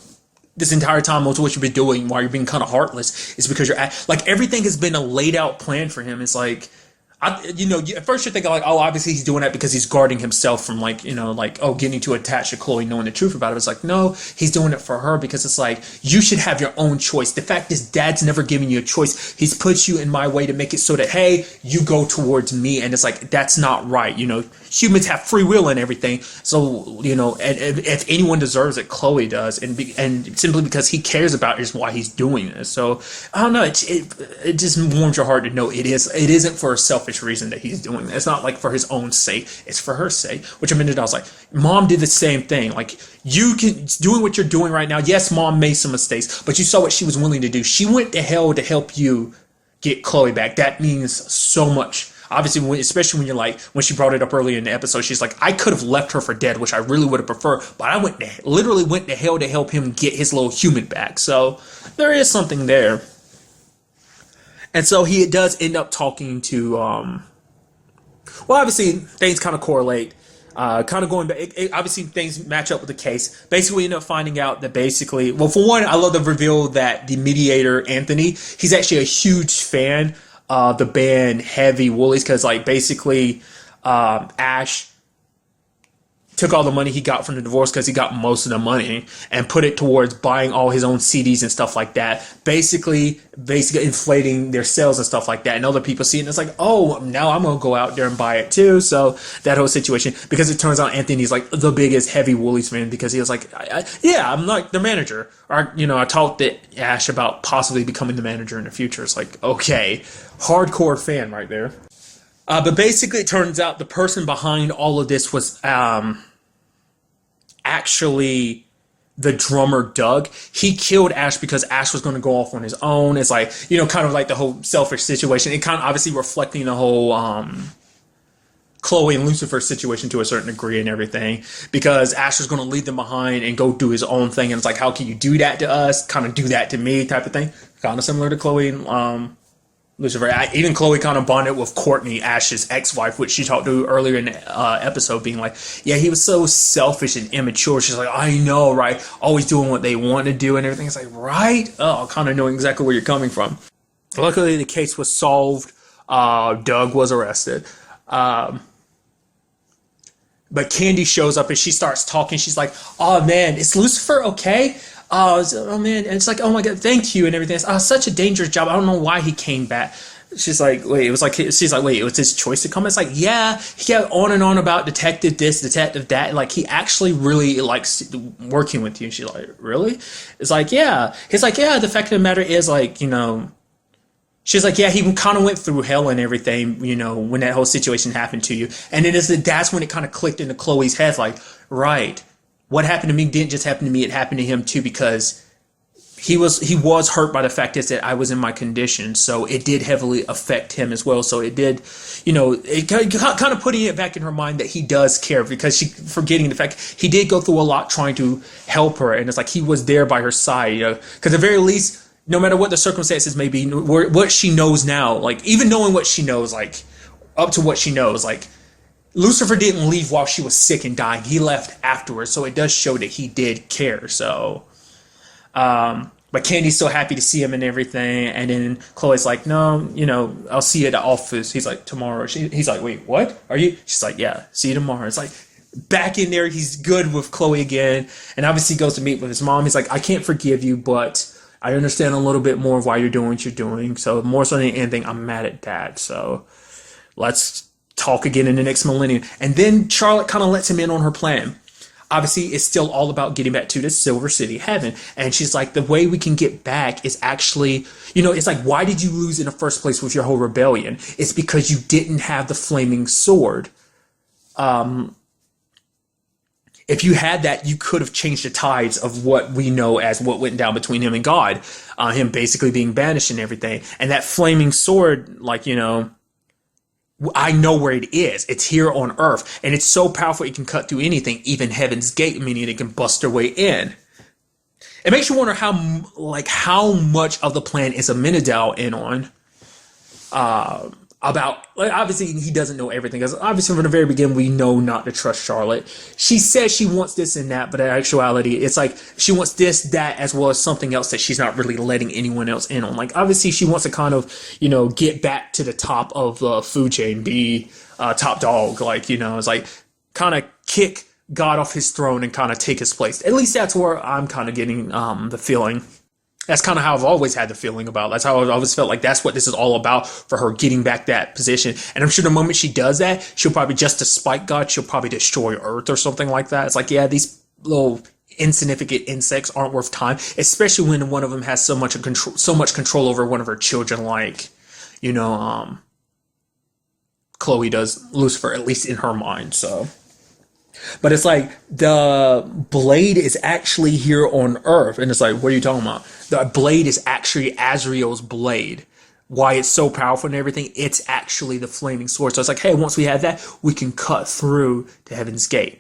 this entire time, most of what you've been doing while you're being kind of heartless is because you're like, everything has been a laid out plan for him. It's like, you know, at first you're thinking like, oh, obviously he's doing that because he's guarding himself from, like, you know, like, oh, getting too attached to Chloe, knowing the truth about it. It's like, no, he's doing it for her because it's like, you should have your own choice. The fact is, dad's never giving you a choice. He's put you in my way to make it so that, hey, you go towards me. And it's like, that's not right. You know, humans have free will and everything. So, you know, and if anyone deserves it, Chloe does. And simply because he cares about it is why he's doing this. So I don't know. It just warms your heart to know it isn't for a selfish reason that he's doing that. It's not like for his own sake, it's for her sake. Which I was like, mom did the same thing. Like, you can doing what you're doing right now. Yes, mom made some mistakes, but you saw what she was willing to do. She went to hell to help you get Chloe back. That means so much. Obviously, especially when you're like, when she brought it up earlier in the episode, she's like, I could have left her for dead, which I really would have preferred, but I literally went to hell to help him get his little human back. So there is something there. And so he does end up talking to, well, obviously things kind of correlate, kind of going back. Obviously things match up with the case. Basically, we end up finding out that basically, well, for one, I love the reveal that the mediator, Anthony, he's actually a huge fan of the band Heavy Woolies, because, like, basically Ash took all the money he got from the divorce, because he got most of the money, and put it towards buying all his own CDs and stuff like that, basically inflating their sales and stuff like that. And other people see it and it's like, oh, now I'm gonna go out there and buy it too. So that whole situation, because it turns out Anthony's like the biggest Heavy Woolies fan, because he was like, yeah, I'm like the manager. Or, you know, I talked to Ash about possibly becoming the manager in the future. It's like, okay, hardcore fan right there. But basically it turns out the person behind all of this was actually the drummer Doug. He killed Ash because Ash was going to go off on his own. It's like, you know, kind of like the whole selfish situation. It kind of obviously reflecting the whole Chloe and Lucifer situation to a certain degree and everything, because Ash was going to leave them behind and go do his own thing. And it's like, how can you do that to us? Kind of do that to me type of thing. Kind of similar to Chloe and Lucifer. Even Chloe kind of bonded with Courtney, Ash's ex-wife, which she talked to earlier in the episode, being like, yeah, he was so selfish and immature. She's like, I know, right? Always doing what they want to do and everything. It's like, right? Oh, kind of knowing exactly where you're coming from. Luckily, the case was solved. Doug was arrested. But Candy shows up and she starts talking. She's like, oh, man, is Lucifer okay? Oh man, and it's like, oh my god, thank you and everything. It's such a dangerous job. I don't know why he came back. She's like, wait, it was his choice to come. It's like, yeah, he kept on and on about detective this, detective that. Like, he actually really likes working with you. And she's like, really? It's like, yeah. He's like, yeah, the fact of the matter is, like, you know, she's like, yeah, he kind of went through hell and everything, you know, when that whole situation happened to you. And then that's when it kind of clicked into Chloe's head, like, right. What happened to me didn't just happen to me, it happened to him too, because he was hurt by the fact is that I was in my condition, so it did heavily affect him as well. So it did, you know, it kind of putting it back in her mind that he does care, because she forgetting the fact he did go through a lot trying to help her, and it's like he was there by her side, you know, because at the very least, no matter what the circumstances may be, what she knows now, like even knowing what she knows, like up to what she knows, like Lucifer didn't leave while she was sick and dying. He left afterwards, so it does show that he did care. So, but Candy's so happy to see him and everything, and then Chloe's like, no, you know, I'll see you at the office. He's like, tomorrow. He's like, wait, what? Are you? She's like, yeah, see you tomorrow. It's like, back in there, he's good with Chloe again, and obviously goes to meet with his mom. He's like, I can't forgive you, but I understand a little bit more of why you're doing what you're doing. So more so than anything, I'm mad at Dad. So let's talk again in the next millennium. And then Charlotte kind of lets him in on her plan. Obviously, it's still all about getting back to the Silver City Heaven. And she's like, the way we can get back is actually, it's like, why did you lose in the first place with your whole rebellion? It's because you didn't have the flaming sword. If you had that, you could have changed the tides of what we know as what went down between him and God. Him basically being banished and everything. And that flaming sword, I know where it is. It's here on Earth. And it's so powerful it can cut through anything, even Heaven's Gate, meaning it can bust their way in. It makes you wonder how much of the plan is Amenadel in on. Obviously, he doesn't know everything. Because obviously, from the very beginning, we know not to trust Charlotte. She says she wants this and that, but in actuality, it's like she wants this, that, as well as something else that she's not really letting anyone else in on. Like, obviously, she wants to kind of, get back to the top of the food chain, be top dog. It's like kind of kick God off his throne and kind of take his place. At least that's where I'm kind of getting the feeling. That's kind of how I've always had the feeling about. That's how I've always felt like that's what this is all about for her, getting back that position. And I'm sure the moment she does that, she'll probably, just to spite God, she'll probably destroy Earth or something like that. It's like, yeah, these little insignificant insects aren't worth time, especially when one of them has so much control over one of her children, like, Chloe does Lucifer, at least in her mind. So. But it's like the blade is actually here on Earth. And it's like, what are you talking about? The blade is actually Azrael's blade. Why it's so powerful and everything, it's actually the flaming sword. So it's like, hey, once we have that, we can cut through to Heaven's Gate.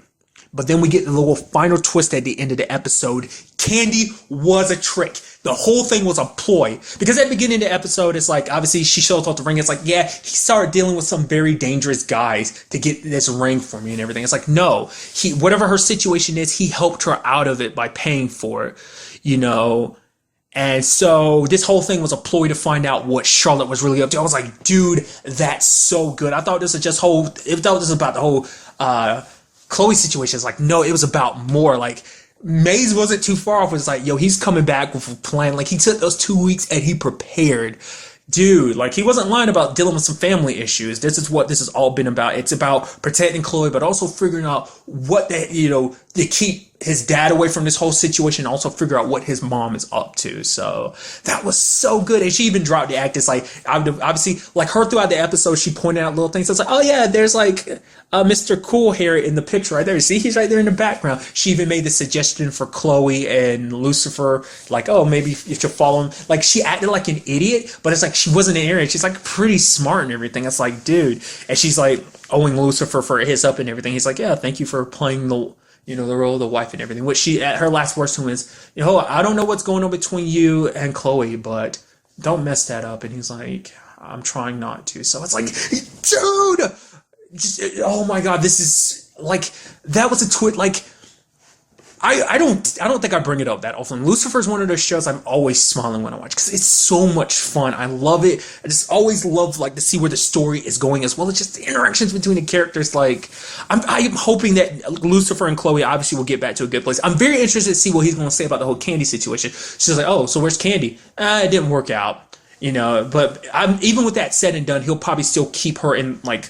But then we get the little final twist at the end of the episode. Candy was a trick. The whole thing was a ploy. Because at the beginning of the episode, it's like, obviously, she shows off the ring. It's like, yeah, he started dealing with some very dangerous guys to get this ring for me and everything. It's like, no, whatever her situation is, he helped her out of it by paying for it, And so this whole thing was a ploy to find out what Charlotte was really up to. I was like, dude, that's so good. I thought this was about the whole Chloe situation. Is like, no, it was about more. Like, Maze wasn't too far off. It's like, yo, he's coming back with a plan. Like, he took those 2 weeks and he prepared. Dude, like, he wasn't lying about dealing with some family issues. This is what this has all been about. It's about protecting Chloe, but also figuring out what to keep his dad away from this whole situation, and also figure out what his mom is up to. So that was so good. And she even dropped the act. It's like, obviously, like, her throughout the episode, she pointed out little things. It's like, oh yeah, there's like Mr. Cool Hair in the picture right there. See, he's right there in the background. She even made the suggestion for Chloe and Lucifer, like, oh, maybe you should follow him. Like, she acted like an idiot, but it's like she wasn't an idiot. She's like pretty smart and everything. It's like, dude. And she's like owing Lucifer for his up and everything. He's like, yeah, thank you for playing the role of the wife and everything. Which she, at her last words to him is, I don't know what's going on between you and Chloe, but don't mess that up. And he's like, I'm trying not to. So it's like, dude, oh my God, this is like, that was a twist. Like, I don't think I bring it up that often. Lucifer's one of those shows I'm always smiling when I watch, because it's so much fun. I love it. I just always love, like, to see where the story is going, as well as just the interactions between the characters. Like, I'm hoping that Lucifer and Chloe obviously will get back to a good place. I'm very interested to see what he's going to say about the whole Candy situation. She's like, oh, so where's Candy? It didn't work out, But even with that said and done, he'll probably still keep her in, like,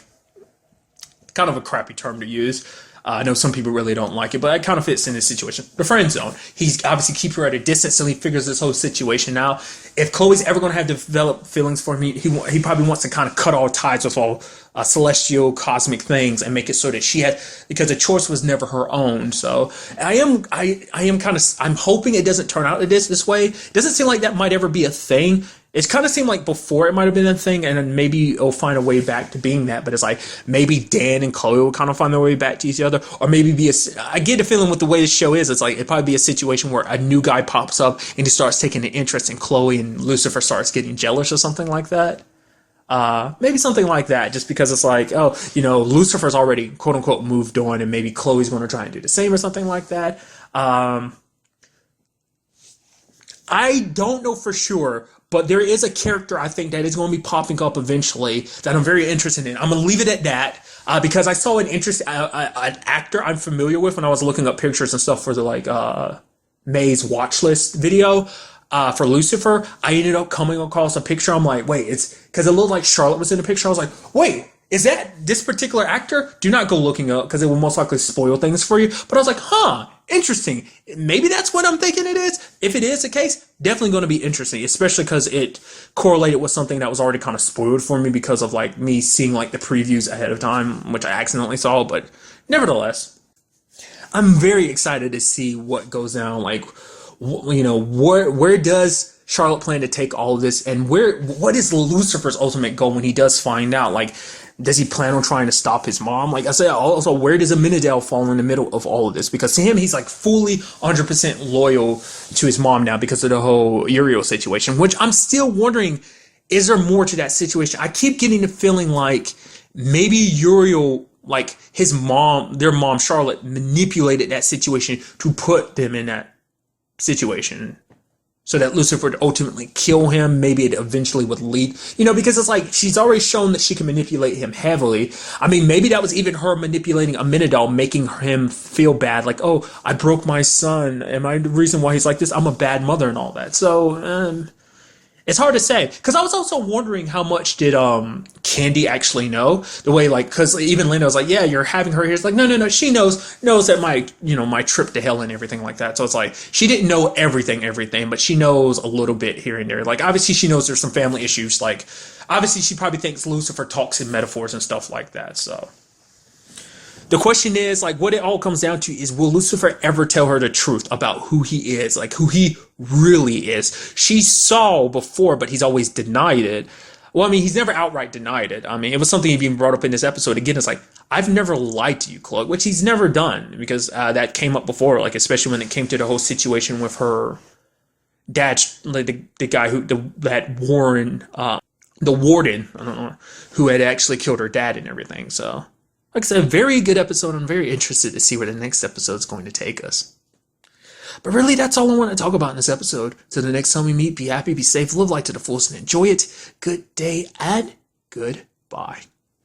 kind of a crappy term to use. I know some people really don't like it, but it kind of fits in this situation. The friend zone. He's obviously keep her at a distance until he figures this whole situation out. If Chloe's ever going to have developed feelings for me, he probably wants to kind of cut all ties with all celestial, cosmic things and make it so that she has, because the choice was never her own. So I am kind of, I'm hoping it doesn't turn out this way. It doesn't seem like that might ever be a thing. It kind of seemed like before it might have been a thing, and then maybe it'll find a way back to being that. But it's like, maybe Dan and Chloe will kind of find their way back to each other, or maybe I get the feeling with the way the show is, it's like, it'd probably be a situation where a new guy pops up and he starts taking an interest in Chloe, and Lucifer starts getting jealous or something like that. Maybe something like that, just because it's like, oh, Lucifer's already quote unquote moved on, and maybe Chloe's going to try and do the same or something like that. I don't know for sure, but there is a character I think that is going to be popping up eventually that I'm very interested in. I'm going to leave it at that, because I saw an actor I'm familiar with when I was looking up pictures and stuff for the May's watch list video. For Lucifer, I ended up coming across a picture. I'm like, wait, it's because it looked like Charlotte was in the picture. I was like, wait, is that this particular actor? Do not go looking up because it will most likely spoil things for you. But I was like, huh, interesting. Maybe that's what I'm thinking it is. If it is the case, definitely going to be interesting, especially because it correlated with something that was already kind of spoiled for me because of like me seeing like the previews ahead of time, which I accidentally saw. But nevertheless, I'm very excited to see what goes down. Like, where does Charlotte plan to take all of this, and what is Lucifer's ultimate goal when he does find out? Like, does he plan on trying to stop his mom? Like I said, also, where does Amenadel fall in the middle of all of this? Because to him, he's like fully 100% loyal to his mom now because of the whole Uriel situation, which I'm still wondering, is there more to that situation? I keep getting the feeling like maybe Uriel, like his mom, their mom, Charlotte, manipulated that situation to put them in that situation so that Lucifer would ultimately kill him. Maybe it eventually would lead, because it's like she's already shown that she can manipulate him heavily. I mean, maybe that was even her manipulating Amenadel, making him feel bad. Like, oh, I broke my son. Am I the reason why he's like this? I'm a bad mother and all that. So, it's hard to say, because I was also wondering how much did Candy actually know, the way, like, because even Linda was like, yeah, you're having her here. It's like, no, she knows that my trip to hell and everything like that. So it's like she didn't know everything, but she knows a little bit here and there. Like, obviously she knows there's some family issues. Like, obviously she probably thinks Lucifer talks in metaphors and stuff like that. So the question is, like, what it all comes down to is, will Lucifer ever tell her the truth about who he is, like who he really is? She saw before, but he's always denied it. Well, I mean, he's never outright denied it. I mean, it was something he even brought up in this episode. Again, it's like, I've never lied to you, Chloe, which he's never done, because that came up before, like, especially when it came to the whole situation with her dad, like the guy that Warren, the warden, I don't know, who had actually killed her dad and everything. So, like I said, a very good episode. I'm very interested to see where the next episode is going to take us. But really, that's all I want to talk about in this episode. So the next time we meet, be happy, be safe, live life to the fullest, and enjoy it. Good day and goodbye.